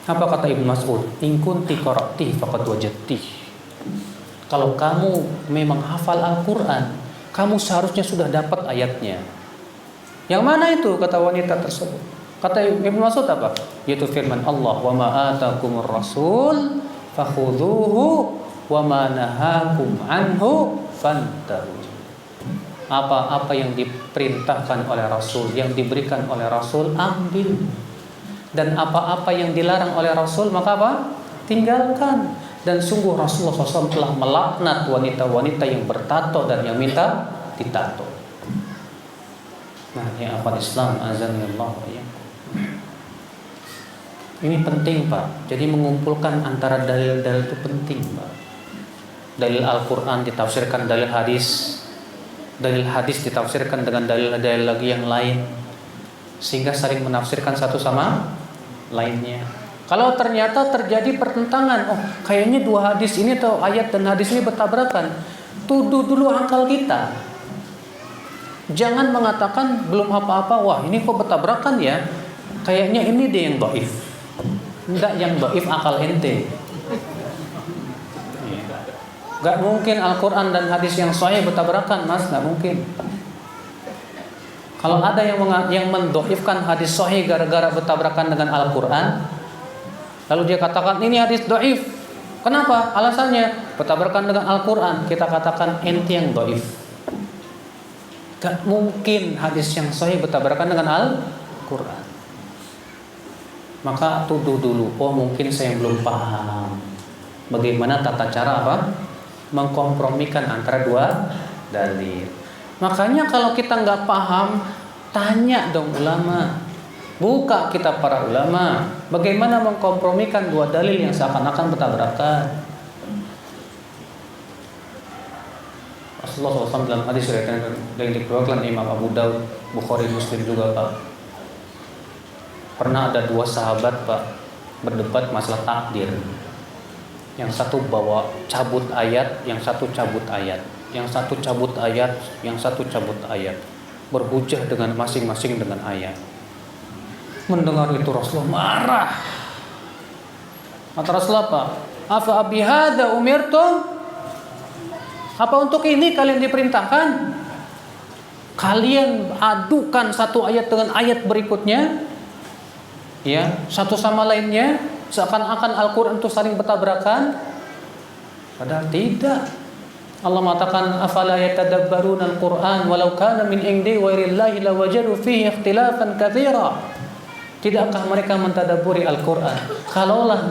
Apa kata Ibnu Mas'ud? "In kunti qara'ti faqad wajadti." Kalau kamu memang hafal Al-Quran, kamu seharusnya sudah dapat ayatnya. Yang mana itu? Kata wanita tersebut. Kata Ibnu Mas'ud apa? Yaitu firman Allah, "Wa ma atakumur rasul fakhudhuhu wa ma nahakum anhu fantahu." Apa-apa yang diperintahkan oleh Rasul, yang diberikan oleh Rasul, ambil. Dan apa-apa yang dilarang oleh Rasul, maka apa? Tinggalkan. Dan sungguh Rasulullah SAW telah melaknat wanita-wanita yang bertato dan yang minta ditato. Nah, ya akhwat Islam azanillah ya. Ini penting, Pak. Jadi mengumpulkan antara dalil-dalil itu penting, Pak. Dalil Al-Quran ditafsirkan dalil hadis, dalil hadis ditafsirkan dengan dalil-dalil lagi yang lain, sehingga saling menafsirkan satu sama lainnya. Kalau ternyata terjadi pertentangan, kayaknya dua hadis ini atau ayat dan hadis ini bertabrakan, tuduh dulu akal kita. Jangan mengatakan belum apa-apa, wah ini kok bertabrakan ya, kayaknya ini deh yang dhaif. Enggak, yang dhaif akal ente. Gak mungkin Al-Quran dan hadis yang sahih bertabrakan, Mas, gak mungkin. Kalau ada yang mendoifkan hadis sahih gara-gara bertabrakan dengan Al-Quran, lalu dia katakan ini hadis doif. Kenapa? Alasannya bertabrakan dengan Al-Quran. Kita katakan enti yang doif. Gak mungkin hadis yang sahih bertabrakan dengan Al-Quran. Maka tuduh dulu, oh mungkin saya belum paham bagaimana tata cara apa? Mengkompromikan antara dua dalil. Makanya kalau kita nggak paham, tanya dong ulama. Buka kita para ulama, bagaimana mengkompromikan dua dalil yang seakan-akan bertabrakan. Rasulullah SAW dalam hadis riwayat yang dikeluarkan Imam Abu Daud, Bukhari, Muslim juga Pak. Pernah ada dua sahabat Pak berdebat masalah takdir. Yang satu bawa cabut ayat, yang satu cabut ayat. Yang satu cabut ayat, yang satu cabut ayat. Berhujah dengan masing-masing dengan ayat. Mendengar itu Rasulullah marah. Kata Rasulullah apa? Afa abihada umirtum? Apa untuk ini kalian diperintahkan? Kalian adukan satu ayat dengan ayat berikutnya, ya, satu sama lainnya, seakan-akan Al-Quran itu saling bertabrakan. Padahal tidak. Allah mengatakan afala yatadabbaruna al-Quran walau kana min indi ghairillahi lawajadu fihi ikhtilafan katsira. Tidakkah mereka mentadabburi Al-Quran? Kalaulah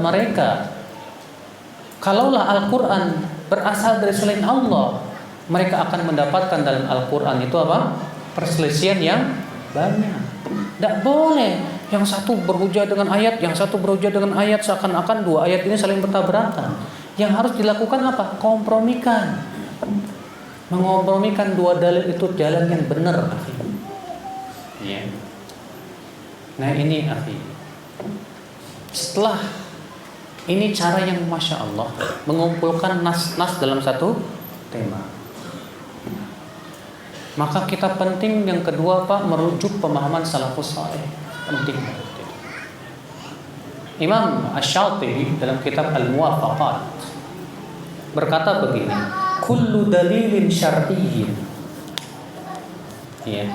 Al-Quran berasal dari selain Allah, mereka akan mendapatkan dalam Al-Quran itu apa? Perselisihan yang banyak. Tidak boleh yang satu berhujah dengan ayat, yang satu berhujah dengan ayat, seakan-akan dua ayat ini saling bertabrakan. Yang harus dilakukan apa? Kompromikan. Mengompromikan dua dalil itu jalan yang benar. Ya. Nah ini akhi. Setelah ini cara yang Masya Allah mengumpulkan nas-nas dalam satu tema. Maka kita penting yang kedua Pak, merujuk pemahaman salafus saleh. Penting. Imam Asy-Syatibi dalam kitab Al-Muwafaqat berkata begini, kullu dalilin syar'iyyin, ya,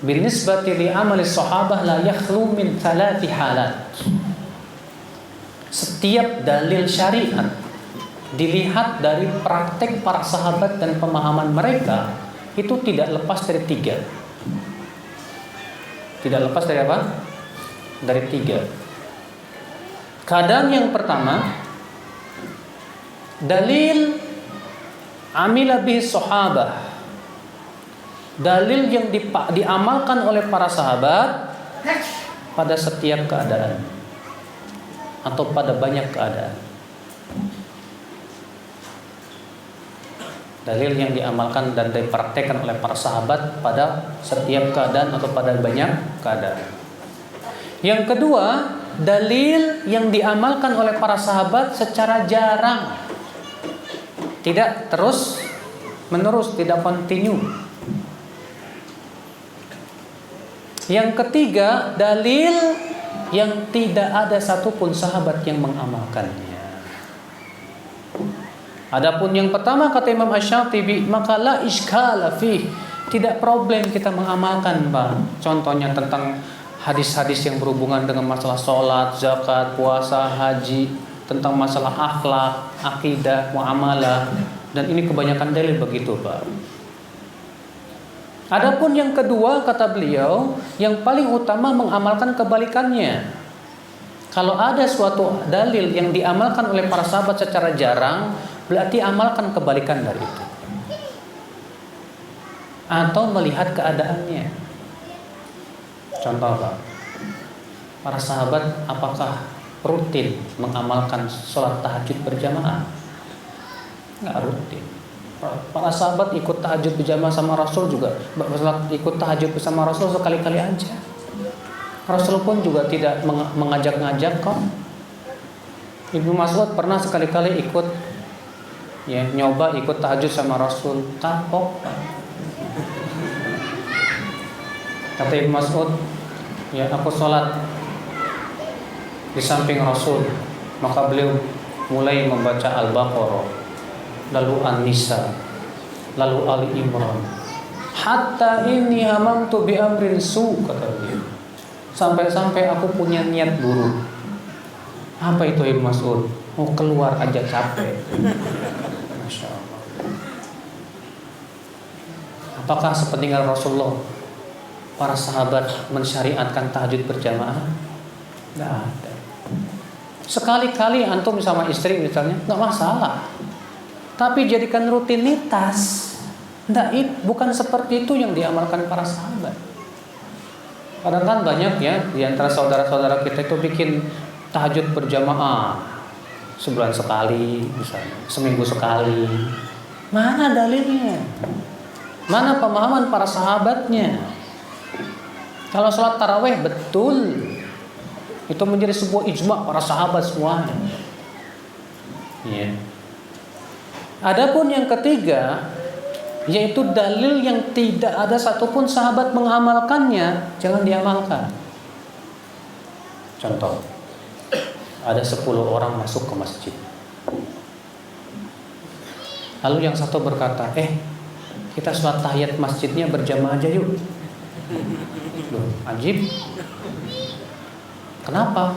binisbati li amali sahabah la yakhlu min thalathi halat. Setiap dalil syariat dilihat dari praktek para sahabat dan pemahaman mereka, itu tidak lepas dari tiga. Tidak lepas dari apa? Dari tiga. Keadaan yang pertama, dalil amila bihi sahabah, dalil yang diamalkan oleh para sahabat pada setiap keadaan atau pada banyak keadaan. Dalil yang diamalkan dan dipraktekkan oleh para sahabat pada setiap keadaan atau pada banyak keadaan. Yang kedua, dalil yang diamalkan oleh para sahabat secara jarang, tidak terus menerus, tidak continue. Yang ketiga, dalil yang tidak ada satupun sahabat yang mengamalkannya. Adapun yang pertama kata Imam Asy-Syatibi, maka la iskala fih, tidak problem kita mengamalkan Pak. Contohnya tentang hadis-hadis yang berhubungan dengan masalah sholat, zakat, puasa, haji, tentang masalah akhlak, akidah, muamalah, dan ini kebanyakan dalil begitu Pak. Adapun yang kedua kata beliau, yang paling utama mengamalkan kebalikannya. Kalau ada suatu dalil yang diamalkan oleh para sahabat secara jarang, berarti amalkan kebalikan dari itu. Atau melihat keadaannya. Contoh Pak, para sahabat apakah rutin mengamalkan sholat tahajud berjamaah? Nggak rutin. Para sahabat ikut tahajud berjamaah sama Rasul juga, ikut tahajud bersama Rasul sekali-kali aja. Rasul pun juga tidak mengajak-ngajak kok. Ibnu Mas'ud pernah sekali-kali ikut, ya, nyoba ikut tahajud sama Rasul, kapok. Kata Ibnu Mas'ud, ya, aku sholat di samping Rasul, maka beliau mulai membaca Al-Baqarah, lalu An-Nisa, lalu Ali Imran, Hatta ini hamamtu bi amrin su, kata beliau. Sampai-sampai aku punya niat buruk. Apa itu Ibnu Mas'ud? Mau keluar aja capek. Masya Allah. Apakah sepeninggal Rasulullah para sahabat mensyariatkan tahajud berjamaah? Tidak ada. Sekali-kali antum sama istri misalnya, nggak masalah. Tapi jadikan rutinitas. Bukan seperti itu yang diamalkan para sahabat. Kadang kan banyak ya di antara saudara-saudara kita itu bikin tahajud berjamaah sebulan sekali, misalnya seminggu sekali. Mana dalilnya? Mana pemahaman para sahabatnya? Kalau sholat taraweh betul, itu menjadi sebuah ijma para sahabat semuanya. Ya. Adapun yang ketiga, yaitu dalil yang tidak ada satupun sahabat mengamalkannya, jangan diamalkan. Contoh, ada 10 orang masuk ke masjid. Lalu yang satu berkata, kita sholat tahiyat masjidnya berjamaah aja yuk. Loh, ajib. Kenapa?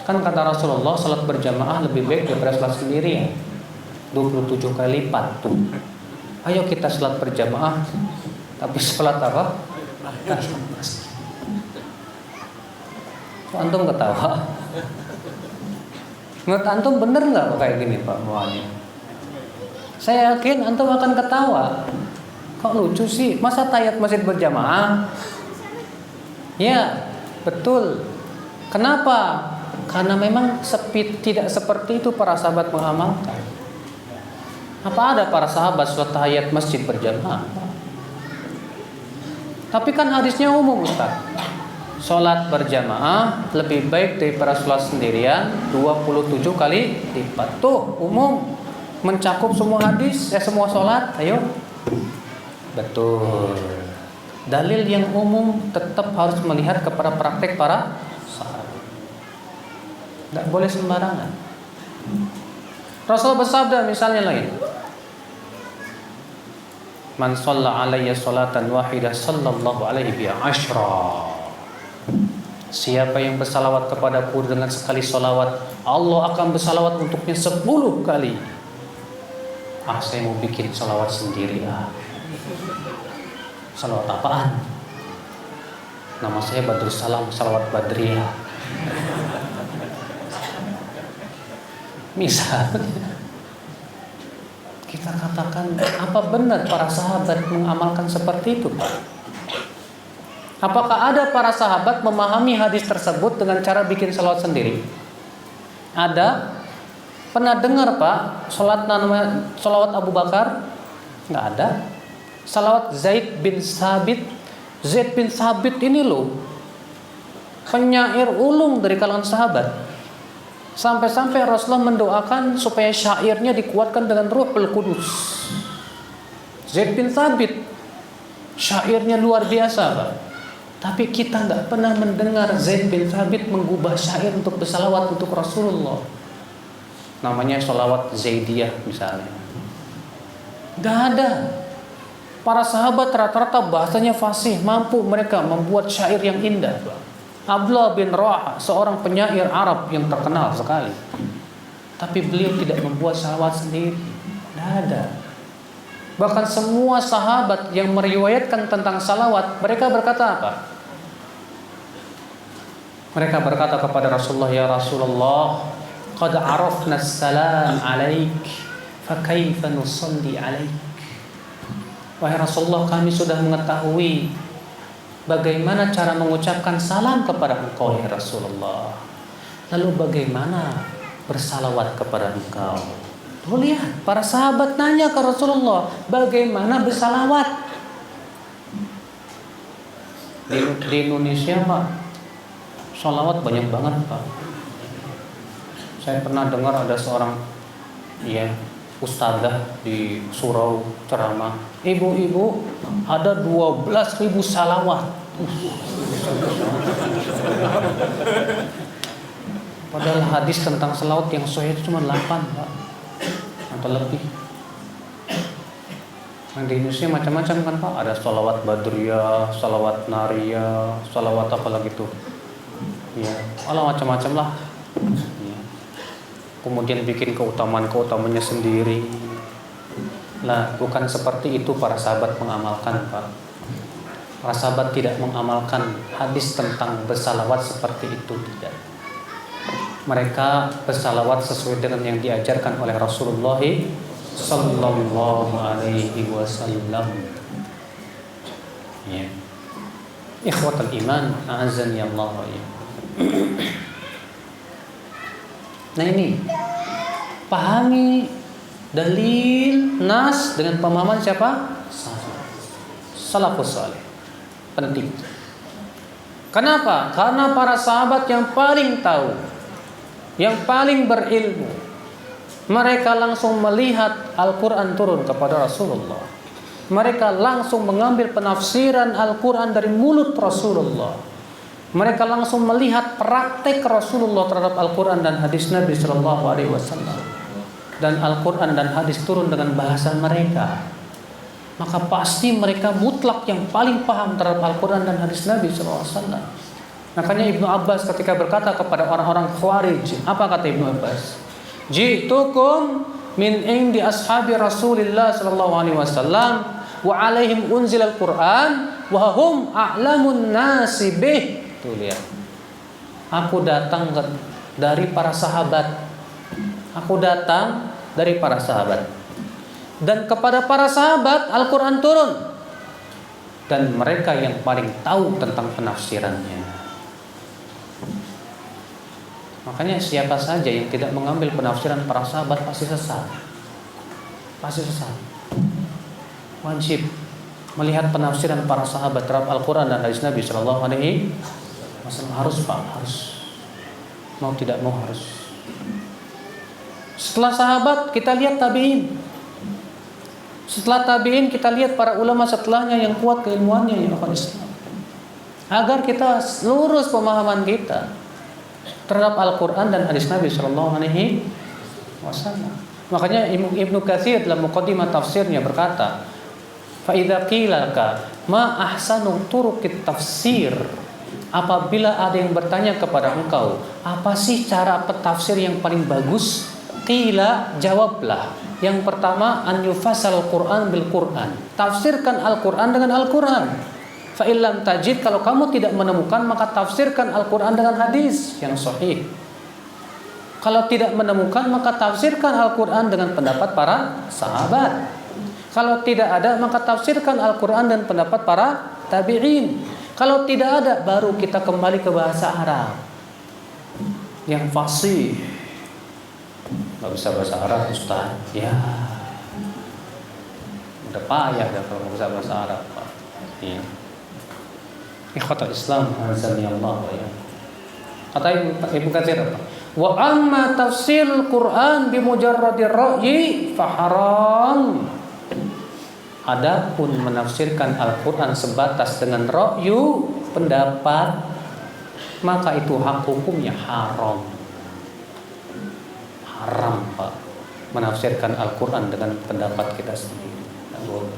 Kan kata Rasulullah, sholat berjamaah lebih baik daripada sholat sendirian. 27 kali lipat tuh. Ayo kita sholat berjamaah, tapi sholat apa? Antum ketawa. Menurut antum bener nggak kayak gini Pak Muani? Saya yakin antum akan ketawa. Kok lucu sih? Masa tahiyat masjid berjamaah? Ya, betul. Kenapa? Karena memang tidak seperti itu para sahabat mengamalkan. Apa ada para sahabat sholat tahiyat masjid berjamaah? Tapi kan hadisnya umum Ustaz. Sholat berjamaah lebih baik daripada sholat sendirian 27 kali lipat. Tuh umum, mencakup semua hadis, semua sholat. Ayo. Betul. Dalil yang umum tetap harus melihat kepada praktek para sahabat. Tidak boleh sembarangan. Rasul bersabda misalnya lain. Man shalla alayya salatan wahidah sallallahu alaihi biha asyra. Siapa yang bersalawat kepadaku dengan sekali salawat, Allah akan bersalawat untuknya 10 kali. Saya mau bikin salawat sendiri Salawat apaan? Nama saya Badrus Salam, salawat Badriyah. Misalnya kita katakan, apa benar para sahabat mengamalkan seperti itu, Pak? Apakah ada para sahabat memahami hadis tersebut dengan cara bikin salawat sendiri? Ada? Pernah dengar Pak salawat Abu Bakar? Nggak ada. Salawat Zaid bin Sabit. Zaid bin Sabit ini loh penyair ulung dari kalangan sahabat. Sampai-sampai Rasulullah mendoakan supaya syairnya dikuatkan dengan Ruhul Kudus. Zaid bin Sabit syairnya luar biasa Pak. Tapi kita nggak pernah mendengar Zaid bin Sabit mengubah syair untuk bersalawat untuk Rasulullah. Namanya salawat Zaidiyah misalnya. Nggak ada. Para sahabat rata-rata bahasanya fasih, mampu mereka membuat syair yang indah. Abdullah bin Rawaha, seorang penyair Arab yang terkenal sekali. Tapi beliau tidak membuat salawat sendiri. Tidak ada. Bahkan semua sahabat yang meriwayatkan tentang salawat, mereka berkata apa? Mereka berkata kepada Rasulullah, ya Rasulullah, qad arafna as-salam alaik, fa kaifa nusalli alaik. Wahai Rasulullah, kami sudah mengetahui bagaimana cara mengucapkan salam kepada engkau ya Rasulullah. Lalu bagaimana bersalawat kepada engkau? Tuh lihat, para sahabat nanya ke Rasulullah, bagaimana bersalawat? Di Indonesia Pak, salawat banyak banget Pak. Saya pernah dengar ada seorang ustadzah di surau ceramah, ibu-ibu ada 12.000 salawat. Padahal hadis tentang salawat yang sahih cuma 8 Pak, atau lebih. Yang di Indonesia macam-macam kan Pak, ada sholawat badriyah, sholawat nariyah, sholawat apa lagi tuh, ya, Allah macam-macam lah. Ya. Kemudian bikin keutamaan-keutamanya sendiri. Nah, bukan seperti itu para sahabat mengamalkan Pak. Para sahabat tidak mengamalkan hadis tentang bersalawat seperti itu, tidak. Mereka bersalawat sesuai dengan yang diajarkan oleh Rasulullah sallallahu alaihi wasallam. Ya. Ikhwatul iman, a'azzani Allah wa iyyakum. Nah ini, pahami dalil nas dengan pemahaman siapa? Salafus saleh. Penting. Kenapa? Karena para sahabat yang paling tahu, yang paling berilmu, mereka langsung melihat Al-Quran turun kepada Rasulullah. Mereka langsung mengambil penafsiran Al-Quran dari mulut Rasulullah. Mereka langsung melihat praktek Rasulullah terhadap Al-Quran dan hadis Nabi Sallallahu Alaihi Wasallam. Dan Al-Quran dan hadis turun dengan bahasa mereka. Maka pasti mereka mutlak yang paling paham terhadap Al-Quran dan hadis Nabi Sallallahu Alaihi Wasallam. Makanya Ibnu Abbas ketika berkata kepada orang-orang Khawarij, apa kata Ibnu Abbas? Ji'tukum min indi ashabi Rasulillah sallallahu alaihi wasallam wa alaihim unzilal Qur'an wa hum a'lamun nasi bih. Tuh lihat. Aku datang dari para sahabat. Aku datang dari para sahabat. Dan kepada para sahabat Al-Qur'an turun. Dan mereka yang paling tahu tentang penafsirannya. Makanya siapa saja yang tidak mengambil penafsiran para sahabat pasti sesat. Pasti sesat. Wajib melihat penafsiran para sahabat terhadap Al-Quran dan hadis Nabi Sallallahu Alaihi Wasallam. Harus Pak, harus. Mau tidak mau harus. Setelah sahabat kita lihat tabi'in. Setelah tabi'in kita lihat para ulama setelahnya yang kuat keilmuannya yang Islam. Agar kita lurus pemahaman kita terhadap Al-Quran dan hadis Nabi Sallallahu Alaihi Wasallam. Makanya Ibnu Katsir dalam muqaddimah tafsirnya berkata, fa idza qila laka ma ahsanu turuqit tafsir, apabila ada yang bertanya kepada engkau, apa sih cara petafsir yang paling bagus? Qila, jawablah. Yang pertama, an yufassal Quran bil Quran. Tafsirkan Al-Quran dengan Al-Quran. Fa illam tajid, kalau kamu tidak menemukan maka tafsirkan Al-Quran dengan hadis yang sahih. Kalau tidak menemukan maka tafsirkan Al-Quran dengan pendapat para sahabat. Kalau tidak ada maka tafsirkan Al-Quran dan pendapat para tabi'in. Kalau tidak ada baru kita kembali ke bahasa Arab yang fasih. Gak bisa bahasa Arab Ustaz. Ya, udah payah dah kalau bisa bahasa Arab Pak. Iya. Ikhwatul Islam, azani Allah wa ya. Kata Ibnu Katsir apa? Wa amma tafsir Al-Qur'an bi mujarradir ra'yi fa haram. Adapun menafsirkan Al-Qur'an sebatas dengan ra'yu, pendapat, maka itu hak hukumnya haram. Haram Pak. Menafsirkan Al-Qur'an dengan pendapat kita sendiri. Tak boleh.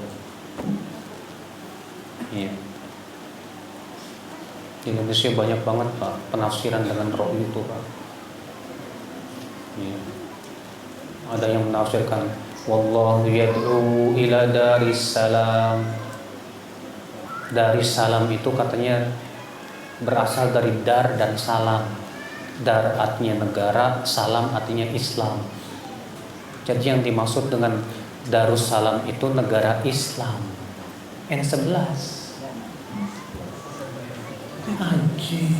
Iya. Di Indonesia banyak banget Pak penafsiran dengan roh itu Pak. Ya. Ada yang menafsirkan wallahu yad'u ila daris salam. Daris salam itu katanya berasal dari dar dan salam. Dar artinya negara, salam artinya Islam. Jadi yang dimaksud dengan Darussalam itu negara Islam. N11. Anjir.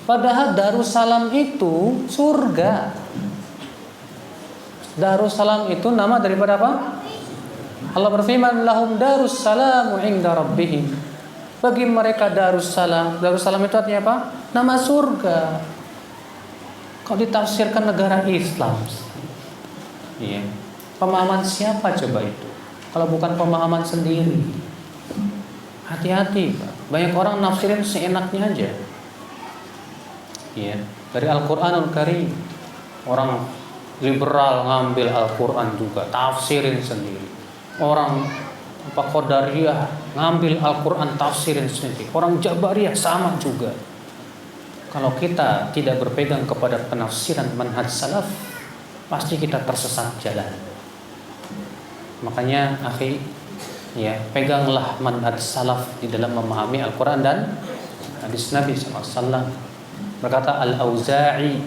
Padahal Darussalam itu surga. Darussalam itu nama daripada apa? Allah berfirman lahum darussalamu inda rabbihim. Bagi mereka Darussalam. Darussalam itu artinya apa? Nama surga. Kalau ditafsirkan negara Islam. Iya. Pemahaman siapa coba itu? Kalau bukan pemahaman sendiri. Hati-hati Pak. Banyak orang nafsirin seenaknya aja. Iya. Dari Al-Quranul Karim. Orang liberal ngambil Al-Quran juga, tafsirin sendiri. orang Qadariyah ngambil Al-Quran tafsirin sendiri, orang Jabariyah sama juga. Kalau kita tidak berpegang kepada penafsiran manhaj salaf, pasti kita tersesat jalan. Makanya akhi, ya, peganglah manhaj salaf di dalam memahami Al-Quran dan hadis Nabi SAW. Berkata Al-Auza'i,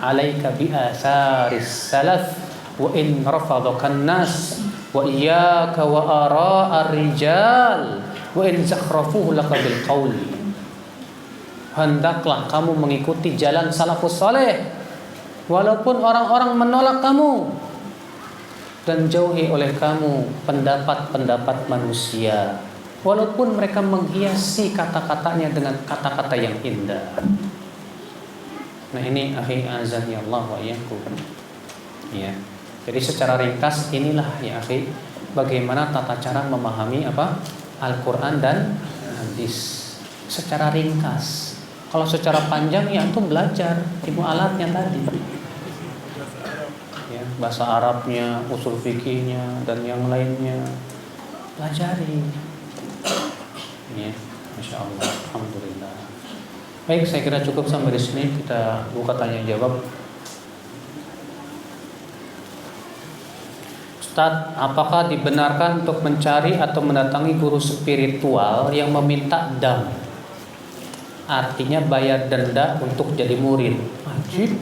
alaika bi atharis salaf wa in rafadakan nas wa iyyaka wa ara'ar rijal wa in zakhrafuhu laka bil qaul. Hendaklah kamu mengikuti jalan salafus saleh walaupun orang-orang menolak kamu, dan jauhi oleh kamu pendapat-pendapat manusia walaupun mereka menghiasi kata-katanya dengan kata-kata yang indah. Nah ini akhi azani Allah wa iyyakum. Ya. Jadi secara ringkas inilah ya akhi bagaimana tata cara memahami apa? Al-Qur'an dan hadis. Secara ringkas. Kalau secara panjang ya antum belajar ilmu alatnya tadi. Ya, bahasa Arabnya, usul fikihnya dan yang lainnya. Pelajari. Ya, Masya Allah, alhamdulillah. Baik, saya kira cukup sampai di sini. Kita buka tanya jawab. Ustaz, apakah dibenarkan untuk mencari atau mendatangi guru spiritual yang meminta dam? Artinya bayar denda untuk jadi murid. Ajib.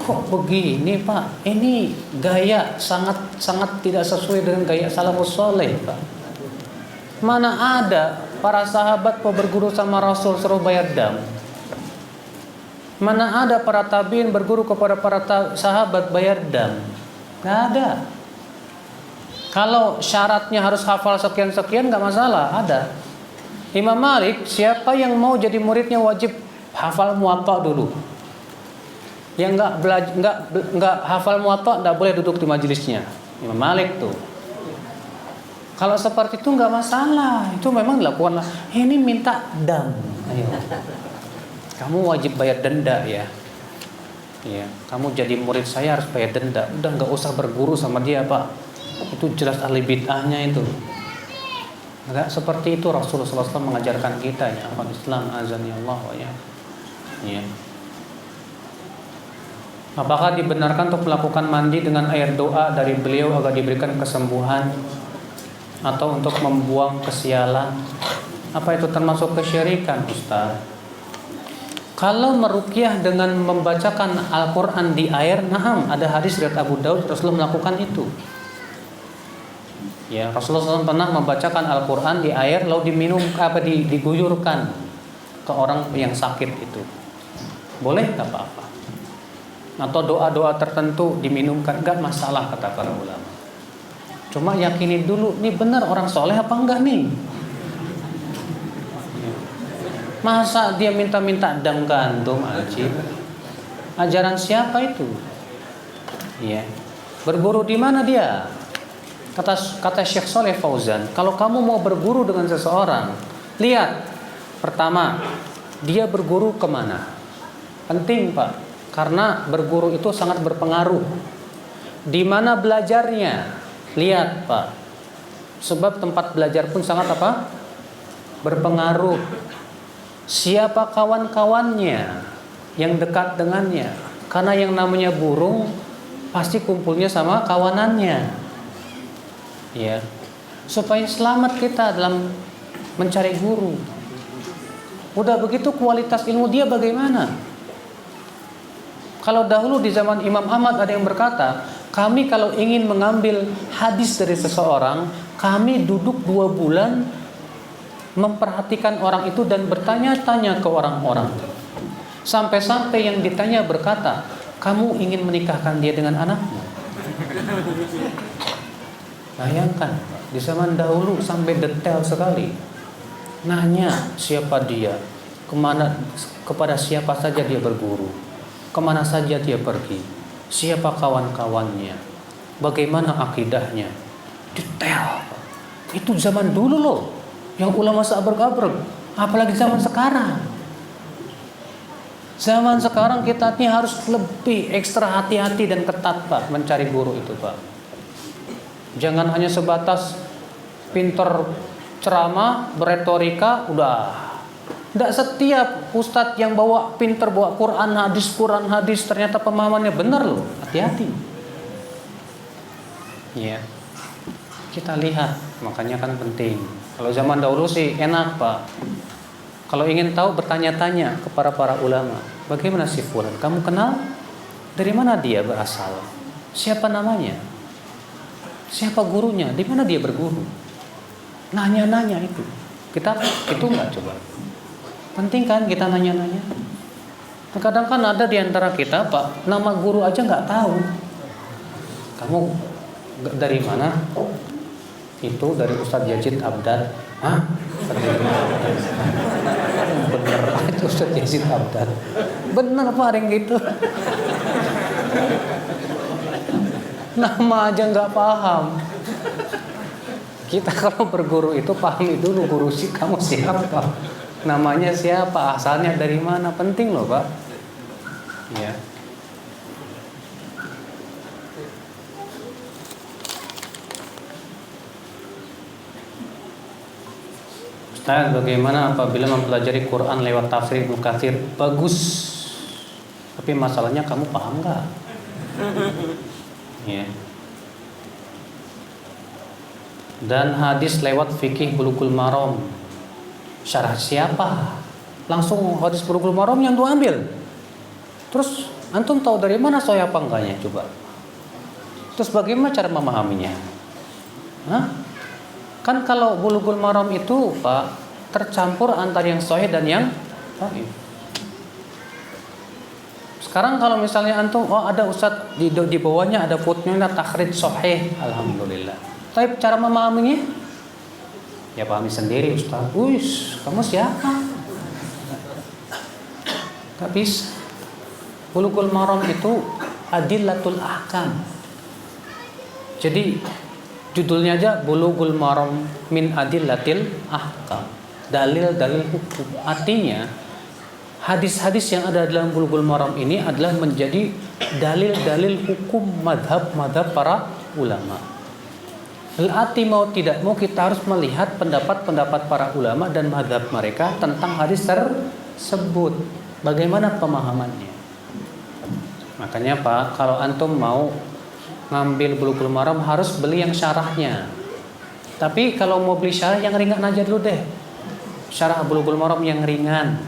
Kok begini Pak? Ini gaya sangat tidak sesuai dengan gaya salafus saleh Pak. Mana ada para sahabat mau berguru sama Rasul suruh bayar dam? Mana ada para tabiin berguru kepada para sahabat bayar dam? Nggak ada. Kalau syaratnya harus hafal sekian-sekian nggak masalah, ada. Imam Malik, siapa yang mau jadi muridnya wajib hafal Muwatta dulu. Yang nggak hafal Muwatta nggak boleh duduk di majelisnya. Imam Malik tuh. Kalau seperti itu nggak masalah, itu memang dilakukan. Ini minta dam, ayo. Kamu wajib bayar denda ya. Ya, kamu jadi murid saya harus bayar denda. Udah nggak usah berguru sama dia Pak. Itu jelas ahli bid'ahnya itu. Enggak seperti itu Rasulullah SAW mengajarkan kita ya. Apa Islam azani Allah wa ya. Ya. Apakah dibenarkan untuk melakukan mandi dengan air doa dari beliau agar diberikan kesembuhan? Atau untuk membuang kesialan? Apa itu termasuk kesyirikan Ustaz? Kalau meruqyah dengan membacakan Al-Quran di air, na'am, ada hadis riwayat Abu Daud Rasulullah melakukan itu. Ya, Rasulullah SAW pernah membacakan Al-Quran di air lalu diguyurkan ke orang yang sakit itu. Boleh tak apa-apa? Atau doa-doa tertentu diminumkan, enggak masalah kata para ulama. Cuma yakini dulu, nih benar orang soleh apa enggak nih? Masa dia minta-minta dam gantung aja? Ajaran siapa itu? Ya. Berguru di mana dia? Kata Syekh Saleh Fauzan, kalau kamu mau berguru dengan seseorang, lihat pertama dia berguru kemana. Penting Pak, karena berguru itu sangat berpengaruh. Di mana belajarnya? Lihat Pak, sebab tempat belajar pun sangat apa? Berpengaruh. Siapa kawan-kawannya yang dekat dengannya? Karena yang namanya burung pasti kumpulnya sama kawanannya. Ya, supaya selamat kita dalam mencari guru. Udah begitu kualitas ilmu dia bagaimana? Kalau dahulu di zaman Imam Ahmad ada yang berkata, kami kalau ingin mengambil hadis dari seseorang, kami duduk 2 bulan memperhatikan orang itu dan bertanya-tanya ke orang-orang. Sampai-sampai yang ditanya berkata, kamu ingin menikahkan dia dengan anakmu? Bayangkan, di zaman dahulu sampai detail sekali. Nanya siapa dia, kepada siapa saja dia berguru, kemana saja dia pergi, siapa kawan-kawannya, bagaimana akidahnya. Detail. Itu zaman dulu loh, yang ulama sabrek-abrek. Apalagi zaman sekarang. Zaman sekarang kita ini harus lebih ekstra hati-hati dan ketat Pak mencari guru itu Pak. Jangan hanya sebatas pinter ceramah, beretorika, udah. Tidak setiap ustadz yang pinter bawa Quran hadis ternyata pemahamannya benar loh. Hati-hati. Ya. Kita lihat, makanya kan penting. Kalau zaman dahulu sih enak, Pak. Kalau ingin tahu bertanya-tanya kepada para ulama. Bagaimana si fulan? Kamu kenal? Dari mana dia berasal? Siapa namanya? Siapa gurunya? Di mana dia berguru? Nanya-nanya itu. Kita itu enggak coba. Penting kan kita nanya-nanya. Terkadang kan ada di antara kita, Pak, nama guru aja nggak tahu. Kamu dari mana? Itu dari Ustadz Yazid Abdal. Hah? Bener, itu Ustadz Yazid Abdal. Bener Pak, ada yang gitu. Nama aja nggak paham. Kita kalau berguru itu pahami dulu guru kamu siapa. Namanya siapa, asalnya dari mana, penting loh Pak. Ya. Ustaz, bagaimana apabila mempelajari Quran lewat tafsir Ibnu Katsir? Bagus. Tapi masalahnya kamu paham nggak? Ya. Dan hadis lewat fikih Bulughul Maram. Syarah siapa? Langsung hadis Bulughul Maram yang tuh ambil. Terus antum tahu dari mana sahih apa enggaknya coba? Terus bagaimana cara memahaminya? Hah? Kan kalau Bulughul Maram itu Pak tercampur antara yang sahih dan yang dhaif. Sekarang kalau misalnya antum ada ustaz di bawahnya ada footnote takhrij sahih, alhamdulillah. Tapi cara memahaminya ya pahami sendiri ustaz. Uish, kamu siapa? Gak bisa. Bulughul Maram itu adillatul ahkam. Jadi judulnya aja Bulughul Maram min adillatil ahkam. Dalil-dalil hukum. Artinya hadis-hadis yang ada dalam Bulughul Maram ini adalah menjadi dalil-dalil hukum madhab para ulama. Berarti mau tidak mau kita harus melihat pendapat-pendapat para ulama dan madhab mereka tentang hadis tersebut. Bagaimana pemahamannya? Makanya Pak, kalau antum mau ngambil Bulughul Maram harus beli yang syarahnya. Tapi kalau mau beli syarah yang ringan aja dulu deh. Syarah Bulughul Maram yang ringan.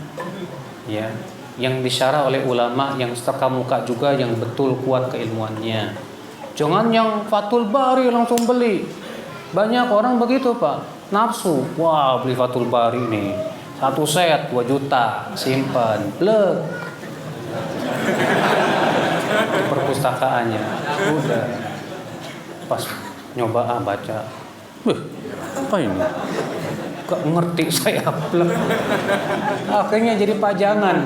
Ya, yang disyarah oleh ulama yang setaka muka juga yang betul kuat keilmuannya. Jangan yang Fathul Bari langsung beli. Banyak orang begitu Pak, nafsu. Wah, beli Fathul Bari nih. 1 set 2 juta, simpan, plek. Perpustakaannya. Udah. Pas nyoba baca. Apa ini? Gak ngerti saya plek. Akhirnya jadi pajangan.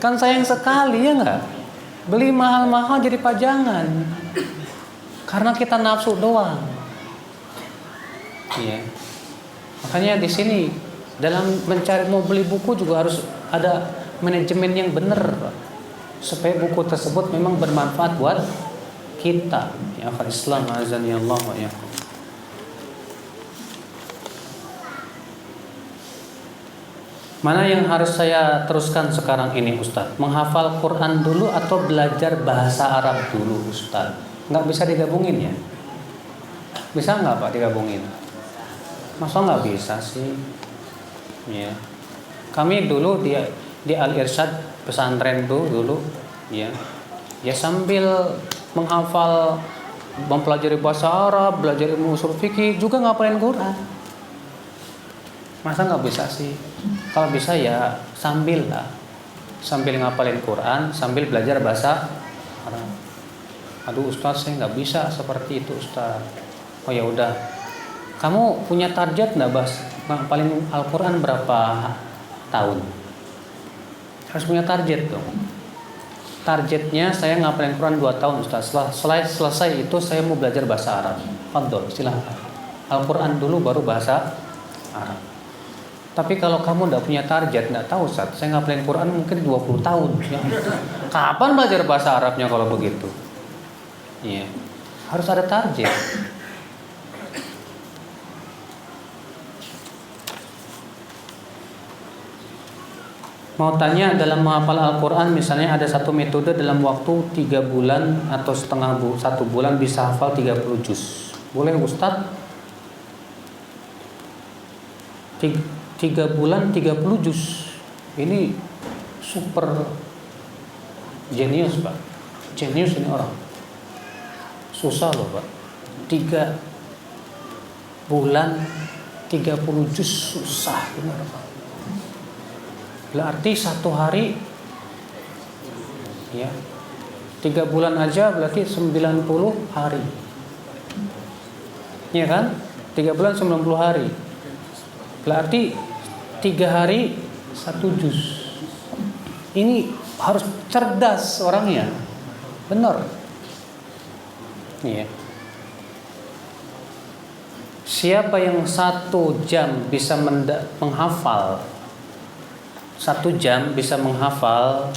Kan sayang sekali ya enggak? Beli mahal-mahal jadi pajangan. Karena kita nafsu doang. Iya. Makanya di sini dalam mau beli buku juga harus ada manajemen yang benar, Pak. Supaya buku tersebut memang bermanfaat buat kita. Ya akhir Islam azan ya Allah wa yakum. Mana yang harus saya teruskan sekarang ini Ustaz? Menghafal Quran dulu atau belajar bahasa Arab dulu Ustaz? Nggak bisa digabungin ya? Bisa nggak Pak digabungin? Masa nggak bisa sih? Ya. Kami dulu di Al-Irsyad pesantren tuh dulu ya. Ya sambil menghafal, mempelajari bahasa Arab, belajar ilmu ushul fikih, juga ngapalin Quran. Masa nggak bisa sih? Kalau bisa ya sambil lah, sambil ngapalin Quran, sambil belajar bahasa Arab. Aduh Ustaz, saya nggak bisa seperti itu Ustaz. Oh ya udah, kamu punya target nggak ngapalin Al-Quran berapa tahun? Harus punya target dong. Targetnya saya ngapalin Quran 2 tahun Ustaz. Selesai itu saya mau belajar bahasa Arab. Fadhol, silahkan. Al-Quran dulu baru bahasa Arab. Tapi kalau kamu tidak punya target, tidak tahu Ustaz, saya ngapalin Quran mungkin 20 tahun. Ya. Kapan belajar bahasa Arabnya kalau begitu? Iya. Harus ada target. Mau tanya, dalam menghafal Al-Quran misalnya ada satu metode dalam waktu 3 bulan atau 1 bulan bisa hafal 30 juz. Boleh Ustadz? 3 bulan 30 juz. Ini super jenius Pak. Jenius ini orang. Susah loh Pak. 3 bulan 30 juz susah benar Pak. Berarti 1 hari ya 3 bulan aja berarti 90 hari. Iya kan? 3 bulan 90 hari. Berarti 3 hari 1 juz. Ini harus cerdas orangnya. Benar. Iya. Siapa yang 1 jam bisa menghafal 1 jam bisa menghafal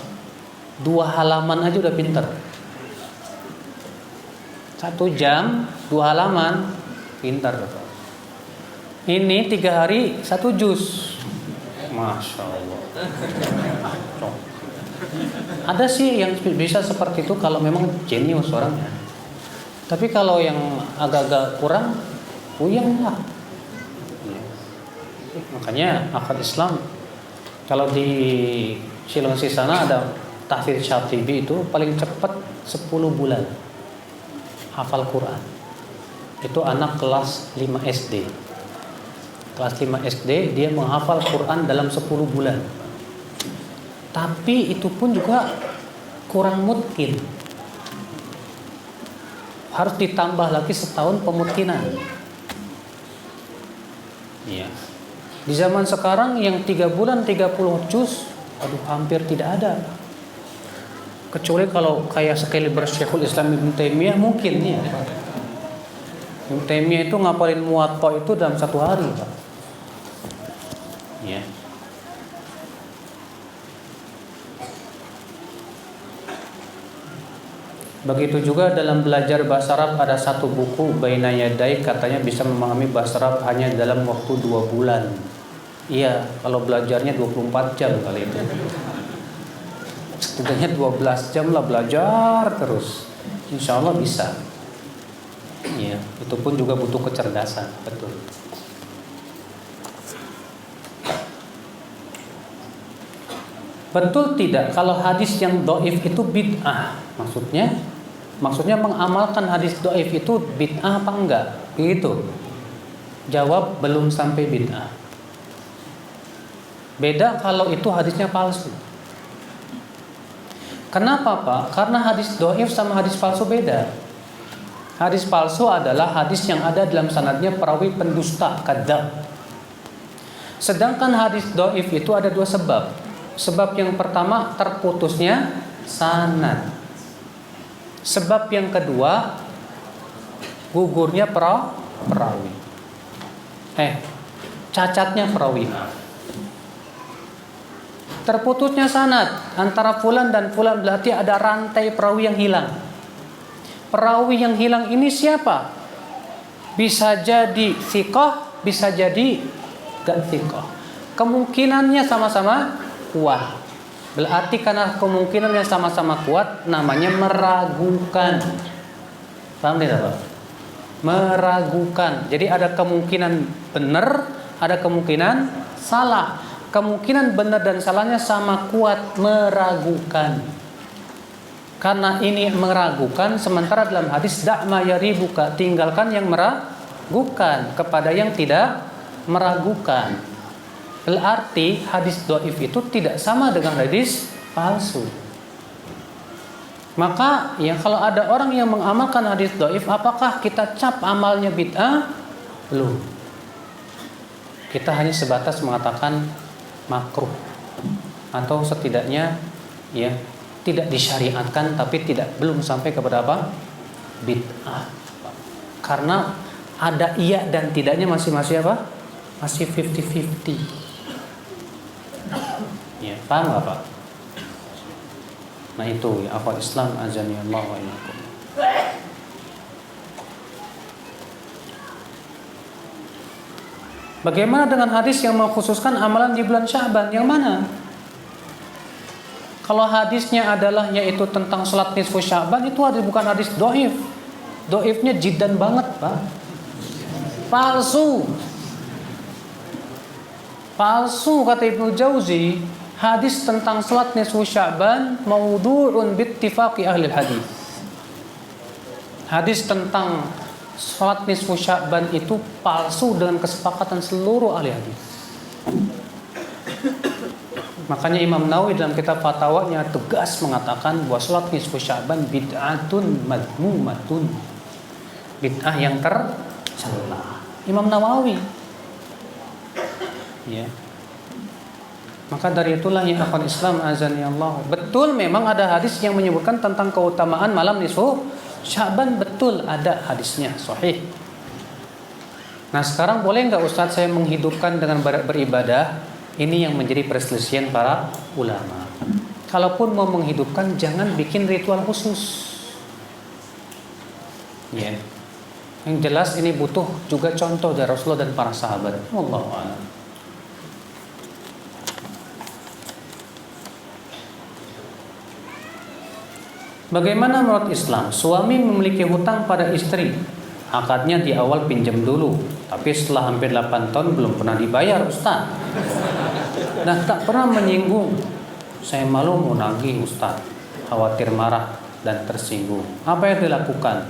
2 halaman aja udah pinter. 1 jam 2 halaman pinter. Ini 3 hari 1 juz. Masya Allah. Ada sih yang bisa seperti itu kalau memang jenius orangnya. Tapi kalau yang agak-agak kurang, puyeng lah. Makanya akal Islam, kalau di Sulawesi sana ada tahfidz Syatibi itu paling cepat 10 bulan hafal Quran. Itu anak kelas 5 SD. Kelas 5 SD dia menghafal Quran dalam 10 bulan. Tapi itu pun juga kurang mungkin. Harus ditambah lagi setahun pemutkinan. Iya. Di zaman sekarang yang 3 bulan 30 juz, aduh hampir tidak ada. Kecuali kalau kayak sekaliber Syekhul Islam Ibnu Taimiyah mungkin ya. Ibnu Taimiyah itu ngapalin Muwatta itu dalam 1 hari, Pak. Ya. Begitu juga dalam belajar bahasa Arab ada satu buku Baina Yadai katanya bisa memahami bahasa Arab hanya dalam waktu 2 bulan. Iya, kalau belajarnya 24 jam kali itu. Setidaknya 12 jam lah belajar terus. Insya Allah bisa. Iya, itu pun juga butuh kecerdasan, betul. Betul tidak kalau hadis yang dhaif itu bid'ah? Maksudnya mengamalkan hadis dhaif itu bid'ah apa enggak? Begitu. Jawab, belum sampai bid'ah. Beda kalau itu hadisnya palsu. Kenapa Pak? Karena hadis dhaif sama hadis palsu beda. Hadis palsu adalah hadis yang ada dalam sanadnya perawi pendusta, kadzab. Sedangkan hadis dhaif itu ada 2 sebab. Sebab yang pertama terputusnya sanad. Sebab yang kedua gugurnya perawi. Cacatnya perawi. Terputusnya sanad antara fulan dan fulan berarti ada rantai perawi yang hilang. Perawi yang hilang ini siapa? Bisa jadi thiqah, bisa jadi gak thiqah. Kemungkinannya sama-sama kuat. Berarti karena kemungkinannya sama-sama kuat namanya meragukan. Paham tidak Pak? Meragukan. Jadi ada kemungkinan benar, ada kemungkinan salah. Kemungkinan benar dan salahnya sama kuat, meragukan. Karena ini meragukan, sementara dalam hadis da'ma yaribuka, tinggalkan yang meragukan kepada yang tidak meragukan. Berarti hadis dhaif itu tidak sama dengan hadis palsu. Maka ya kalau ada orang yang mengamalkan hadis dhaif, apakah kita cap amalnya bid'ah? Belum. Kita hanya sebatas mengatakan makruh atau setidaknya ya tidak disyariatkan, tapi belum sampai kepada apa? Bid'ah. Karena ada iya dan tidaknya masih apa? Masih 50-50. Ya, paham nggak Pak? Nah itu ya, akhwat Islam azani Allah wa iyyakum. Bagaimana dengan hadis yang mengkhususkan amalan di bulan Sya'ban? Yang mana? Kalau hadisnya adalah yaitu tentang salat nisfu Sya'ban, itu hadis bukan hadis dhaif. Dhaifnya jiddan banget, Pak. Palsu. Palsu kata Ibnu Jauzi, hadis tentang salat nisfu Sya'ban maudhu'un bittifaqi ahli hadis. Hadis tentang salat nisfu Sya'ban itu palsu dengan kesepakatan seluruh ahli hadis. Makanya Imam Nawawi dalam kitab fatwanya tegas mengatakan bahwa salat nisfu Sya'ban bid'atun madmumatun. Bid'ah yang tercela. Imam Nawawi. Ya. Maka dari itulah ya akhwan Islam azani Allah. Betul memang ada hadis yang menyebutkan tentang keutamaan malam nisfu Sya'ban, betul ada hadisnya sahih. Nah, sekarang boleh enggak Ustaz saya menghidupkan dengan beribadah? Ini yang menjadi perselisihan para ulama. Kalaupun mau menghidupkan, jangan bikin ritual khusus. Ya. Yang jelas ini butuh juga contoh dari Rasulullah dan para sahabat. Wallahu a'lam. Bagaimana menurut Islam? Suami memiliki hutang pada istri. Akadnya di awal pinjam dulu, tapi setelah hampir 8 tahun belum pernah dibayar, Ustaz. Nah, tak pernah menyinggung. Saya malu mau nagih, Ustaz. Khawatir marah dan tersinggung. Apa yang dilakukan?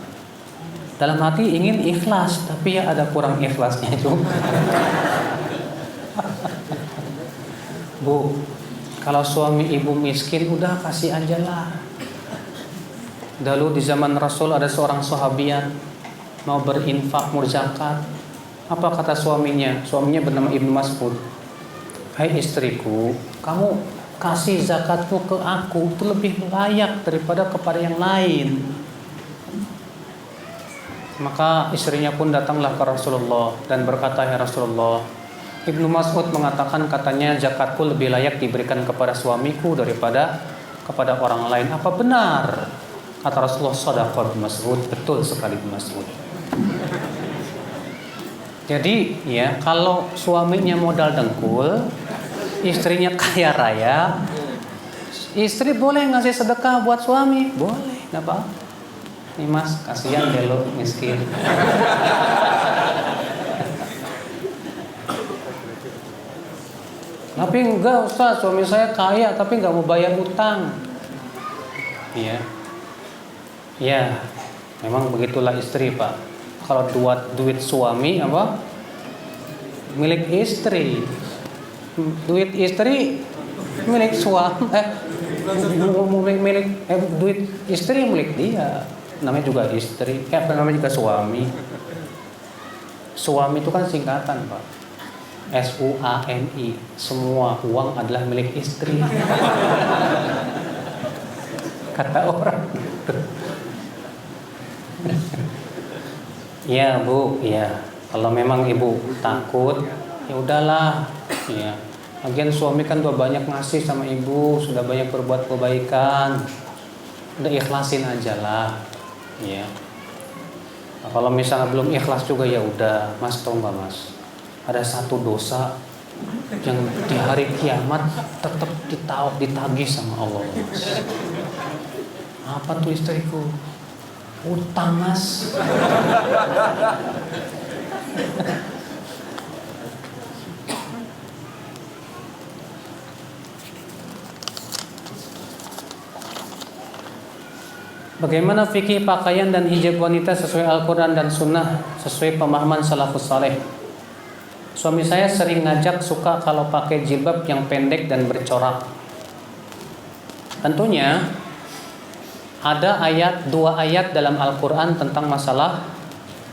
Dalam hati ingin ikhlas, tapi ya ada kurang ikhlasnya juga. Bu, kalau suami ibu miskin udah kasih aja lah. Dulu di zaman Rasul ada seorang sahabian mau berinfak, mau zakat. Apa kata suaminya? Suaminya bernama Ibnu Mas'ud. Hai istriku, kamu kasih zakatmu ke aku itu lebih layak daripada kepada yang lain. Maka istrinya pun datanglah ke Rasulullah dan berkata, ya Rasulullah, Ibnu Mas'ud mengatakan katanya zakatku lebih layak diberikan kepada suamiku daripada kepada orang lain. Apa benar? Kata Rasulullah, shadaqah Ibnu Mas'ud, betul sekali Ibnu Mas'ud. Jadi ya, kalau suaminya modal dengkul, istrinya kaya raya, istri boleh ngasih sedekah buat suami, boleh, nggak apa-apa. Nih mas, kasihan deh lo miskin. Tapi enggak Ustaz, suami saya kaya tapi nggak mau bayar utang. Iya. Ya, memang begitulah istri Pak. Kalau duit suami apa? Milik istri. Duit istri milik suami. Duit istri milik dia. Namanya juga istri. Namanya juga suami. Suami itu kan singkatan Pak. SUAMI. Semua uang adalah milik istri. Kata orang. Ya Bu, ya. Kalau memang ibu takut, ya udahlah. Ya. Lagian suami kan udah banyak ngasih sama ibu, sudah banyak berbuat kebaikan. Udah ikhlasin aja lah. Ya. Nah, kalau misalnya belum ikhlas juga ya udah, Mas tahu nggak Mas? Ada satu dosa yang di hari kiamat tetap ditagih sama Allah. Mas. Apa tuh istriku? Utang Mas. Bagaimana fikih pakaian dan hijab wanita sesuai Al-Quran dan Sunnah, sesuai pemahaman salafus saleh? Suami saya sering ngajak suka kalau pakai jilbab yang pendek dan bercorak. Tentunya ada dua ayat dalam Al-Quran tentang masalah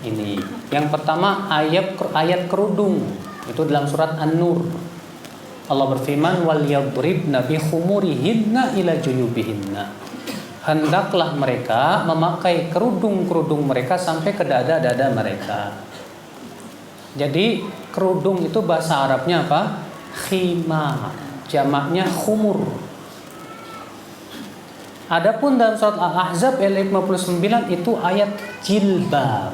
ini. Yang pertama ayat kerudung, itu dalam surat An-Nur. Allah berfirman, wal yadribna bi khumurihinna ila juyubihinna. Hendaklah mereka memakai kerudung-kerudung mereka sampai ke dada-dada mereka. Jadi kerudung itu bahasa Arabnya apa? Khimar, jamaknya khumur. Adapun dalam surat Al-Ahzab ayat 59 itu ayat jilbab.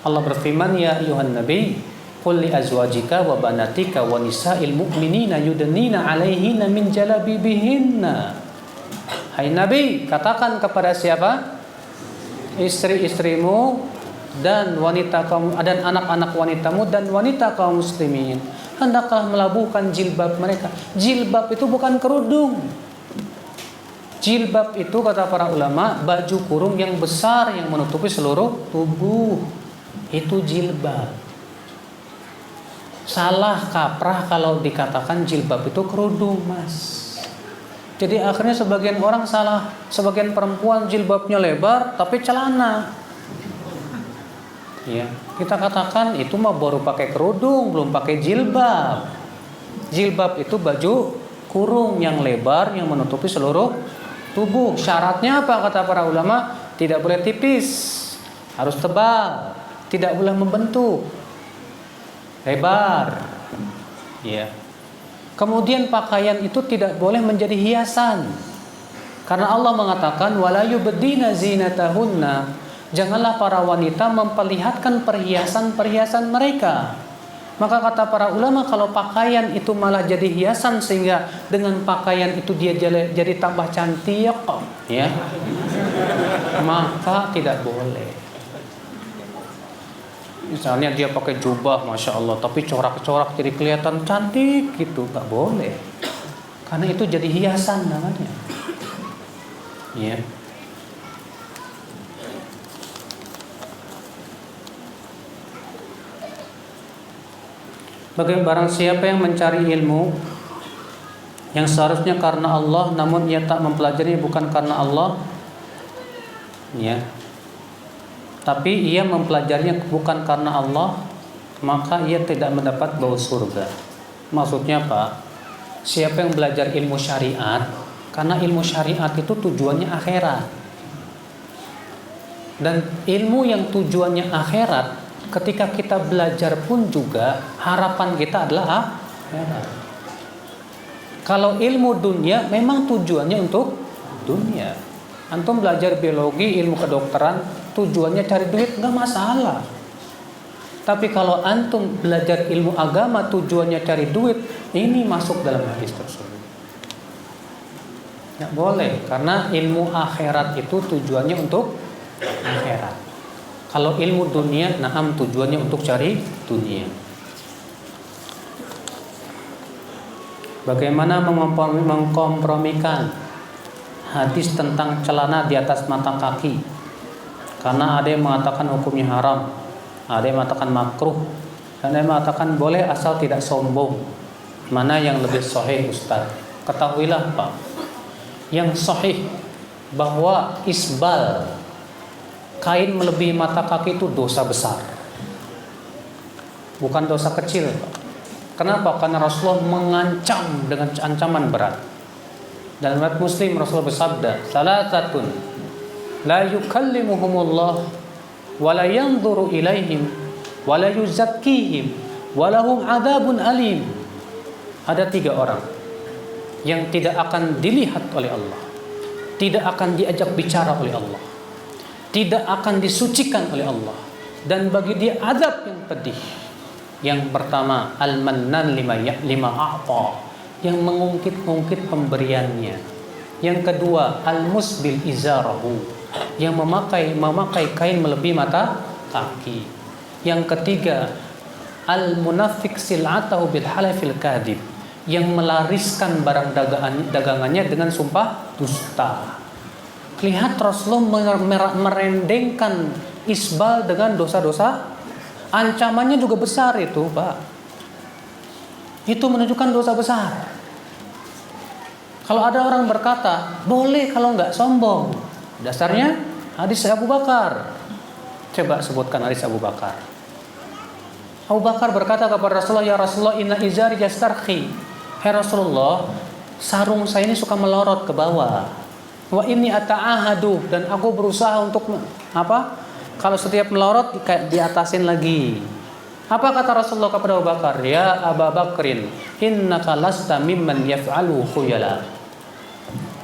Allah berfirman, ya ayuhan nabi, Qul li azwajika wa banatika wa nisa'il mu'minina yudnina 'alaihinna min jalabibihinna. Hai Nabi, katakan kepada siapa? Istri-istrimu dan wanita kaum dan anak-anak wanitamu dan wanita kaum muslimin, hendaklah melabuhkan jilbab mereka. Jilbab itu bukan kerudung. Jilbab itu kata para ulama baju kurung yang besar yang menutupi seluruh tubuh. Itu jilbab. Salah kaprah kalau dikatakan jilbab itu kerudung, Mas. Jadi akhirnya sebagian orang salah, sebagian perempuan jilbabnya lebar tapi celana. Ya, kita katakan itu mah baru pakai kerudung, belum pakai jilbab. Jilbab itu baju kurung yang lebar yang menutupi seluruh tubuh. Syaratnya apa kata para ulama? Tidak boleh tipis, harus tebal, tidak boleh membentuk, lebar. Ya. Kemudian pakaian itu tidak boleh menjadi hiasan. Karena Allah mengatakan wala yubdina zinatahunna. Janganlah para wanita memperlihatkan perhiasan-perhiasan mereka. Maka kata para ulama kalau pakaian itu malah jadi hiasan sehingga dengan pakaian itu dia jadi tambah cantik, ya. Maka tidak boleh. Misalnya dia pakai jubah, masya Allah, tapi corak-corak jadi kelihatan cantik gitu, nggak boleh. Karena itu jadi hiasan namanya. Ya. Bagaimana barang siapa yang mencari ilmu yang seharusnya karena Allah, namun ia tak mempelajari bukan karena Allah, ya. Tapi ia mempelajarinya bukan karena Allah, maka ia tidak mendapat bau surga. Maksudnya apa? Siapa yang belajar ilmu syariat, karena ilmu syariat itu tujuannya akhirat. Dan ilmu yang tujuannya akhirat, ketika kita belajar pun juga harapan kita adalah akhirat. Kalau ilmu dunia memang tujuannya untuk dunia. Antum belajar biologi, ilmu kedokteran, tujuannya cari duit, nggak masalah. Tapi kalau antum belajar ilmu agama tujuannya cari duit, ini masuk dalam hadis tersebut. Nggak boleh, karena ilmu akhirat itu tujuannya untuk akhirat. Kalau ilmu dunia, naam tujuannya untuk cari dunia. Bagaimana mengkompromikan hadis tentang celana di atas mata kaki? Karena ada yang mengatakan hukumnya haram, ada yang mengatakan makruh, dan ada yang mengatakan boleh asal tidak sombong. Mana yang lebih sahih, Ustaz? Ketahuilah Pak, yang sahih bahwa isbal, kain melebihi mata kaki itu dosa besar, bukan dosa kecil, Pak. Kenapa? Karena Rasulullah mengancam dengan ancaman berat. Dalam riwayat Muslim Rasulullah bersabda, "Salasatun la yukallimuhumullah wa la yanzuru ilaihim wa la yuzakkihim wa lahum adzabun alim." Ada 3 orang yang tidak akan dilihat oleh Allah, tidak akan diajak bicara oleh Allah, tidak akan disucikan oleh Allah, dan bagi dia azab yang pedih. Yang pertama, al-mannan lima a'ta, yang mengungkit-ungkit pemberiannya. Yang kedua, al-musbil izarahu, yang memakai kain melebihi mata kaki. Yang ketiga, al-munafiq sil'atahu bil halafil kadhib, yang melariskan barang dagangannya dengan sumpah dusta. Lihat Rasulullah merendengkan isbal dengan dosa-dosa. Ancamannya juga besar itu, Pak. Itu menunjukkan dosa besar. Kalau ada orang berkata, boleh kalau nggak sombong. Dasarnya hadis Abu Bakar. Coba sebutkan hadis Abu Bakar. Abu Bakar berkata kepada Rasulullah, "Ya Rasulullah, inna izari yastarkhi." Hai Rasulullah, sarung saya ini suka melorot ke bawah. Wa inni ata'ahadu, dan aku berusaha untuk apa? Kalau setiap melorot kayak diatasin lagi. Apa kata Rasulullah kepada Abu Bakar? "Ya Abu Bakrin, innaka lasta mimman yaf'alu khuyala."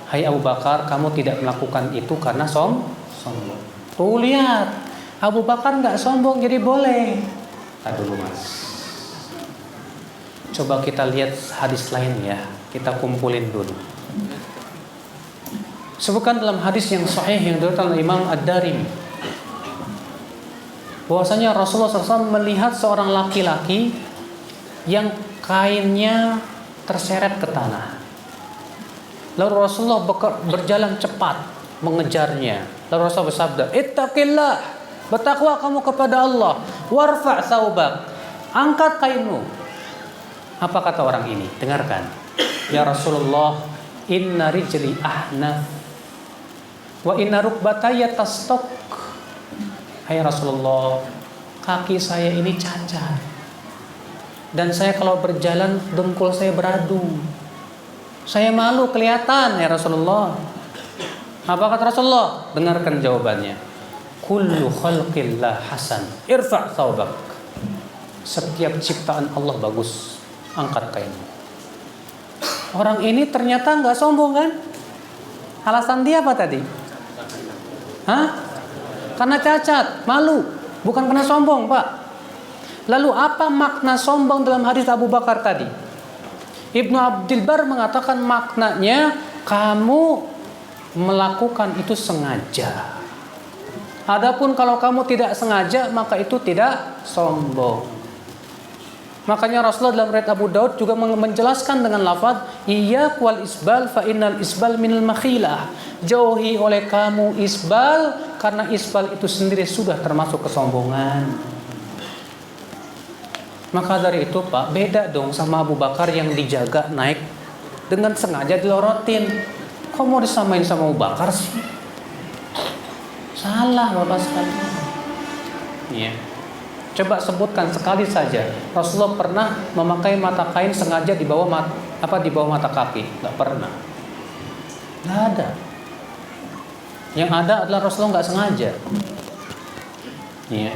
Hai Abu Bakar, kamu tidak melakukan itu karena sombong. Tuh lihat, Abu Bakar nggak sombong jadi boleh. Aduh Mas. Coba kita lihat hadis lain ya. Kita kumpulin dulu. Sebutkan dalam hadis yang sahih yang diriwayatkan oleh Imam Ad-Darimi, bahwasanya Rasulullah SAW melihat seorang laki-laki yang kainnya terseret ke tanah. Lalu Rasulullah berjalan cepat mengejarnya. Lalu Rasulullah bersabda, "Ittaqillah, bertakwa kamu kepada Allah. Warfa' thawbak, angkat kainmu." Apa kata orang ini? Dengarkan. "Ya Rasulullah, inna rijli ahnaf wa inna rukbataya tastok." Hai Rasulullah, kaki saya ini cacat, dan saya kalau berjalan dengkul saya beradu. Saya malu kelihatan ya Rasulullah. Apa kata Rasulullah? Dengarkan jawabannya. Kullu khalqillah hasan, irfa' thawbak. Setiap ciptaan Allah bagus, angkat kainmu. Orang ini ternyata nggak sombong kan? Alasan dia apa tadi? Hah? Karena cacat, malu, bukan karena sombong, Pak. Lalu apa makna sombong dalam hadis Abu Bakar tadi? Ibnu Abdul Bar mengatakan maknanya kamu melakukan itu sengaja. Adapun kalau kamu tidak sengaja, maka itu tidak sombong. Makanya Rasulullah dalam riwayat Abu Daud juga menjelaskan dengan lafaz iyyak wal isbal fa innal isbal minal makhilah. Jauhi oleh kamu isbal, karena isbal itu sendiri sudah termasuk kesombongan. Maka dari itu Pak, beda dong sama Abu Bakar yang dijaga naik dengan sengaja dilorotin. Kok mau disamain sama Abu Bakar sih? Salah Bapak sekalian. Iya. Coba sebutkan sekali saja Rasulullah pernah memakai mata kain sengaja di bawah mata kaki? Nggak pernah. Nggak ada. Yang ada adalah Rasulullah nggak sengaja. Iya.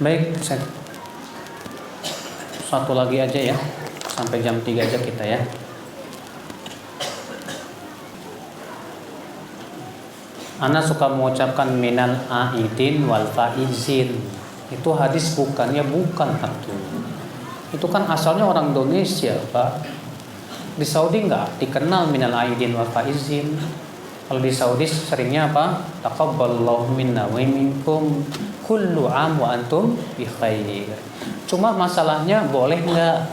Baik, satu lagi aja ya, sampai jam 3 aja kita ya. Ana suka mengucapkan minal aidin wal faizin. Itu hadis bukan atuh. Itu kan asalnya orang Indonesia, Pak. Di Saudi nggak dikenal minal aidin wal faizin. Kalau di Saudi seringnya apa? Taqabbalallahu minna wa minkum kullu am wa antum bi khair. Cuma masalahnya boleh enggak?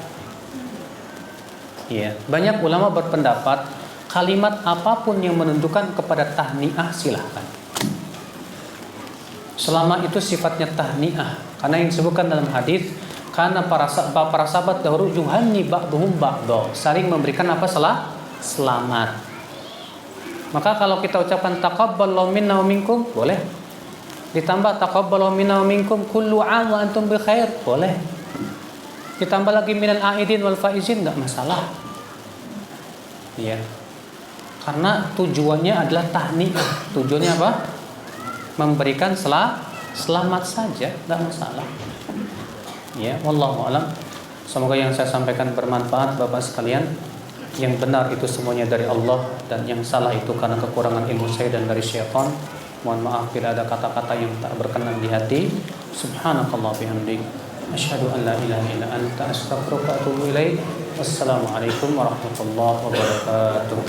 Iya, banyak ulama berpendapat kalimat apapun yang menunjukkan kepada tahniah silahkan. Selama itu sifatnya tahniah, karena yang disebutkan dalam hadis karena para sahabat dahulu yuhanni ba'dhum ba'dha, saling memberikan selamat. Maka kalau kita ucapkan taqabbalallahu minna wa minkum, boleh. Ditambah taqabbalallahu minna wa minkum kullu 'am wa antum bi khair, boleh. Ditambah lagi minal aidin wal faizin, enggak masalah. Iya. Karena tujuannya adalah tahniah. Tujuannya apa? Memberikan selamat saja, enggak masalah. Ya, wallahu a'lam. Semoga yang saya sampaikan bermanfaat Bapak sekalian. Yang benar itu semuanya dari Allah, dan yang salah itu karena kekurangan ilmu saya dan dari syaitan. Mohon maaf bila ada kata-kata yang tak berkenan di hati. Subhanakallah bihamdik, asyhadu an la ilaha illa anta, astaghfiruka wa atubu ilaik. Wassalamualaikum warahmatullahi wabarakatuh.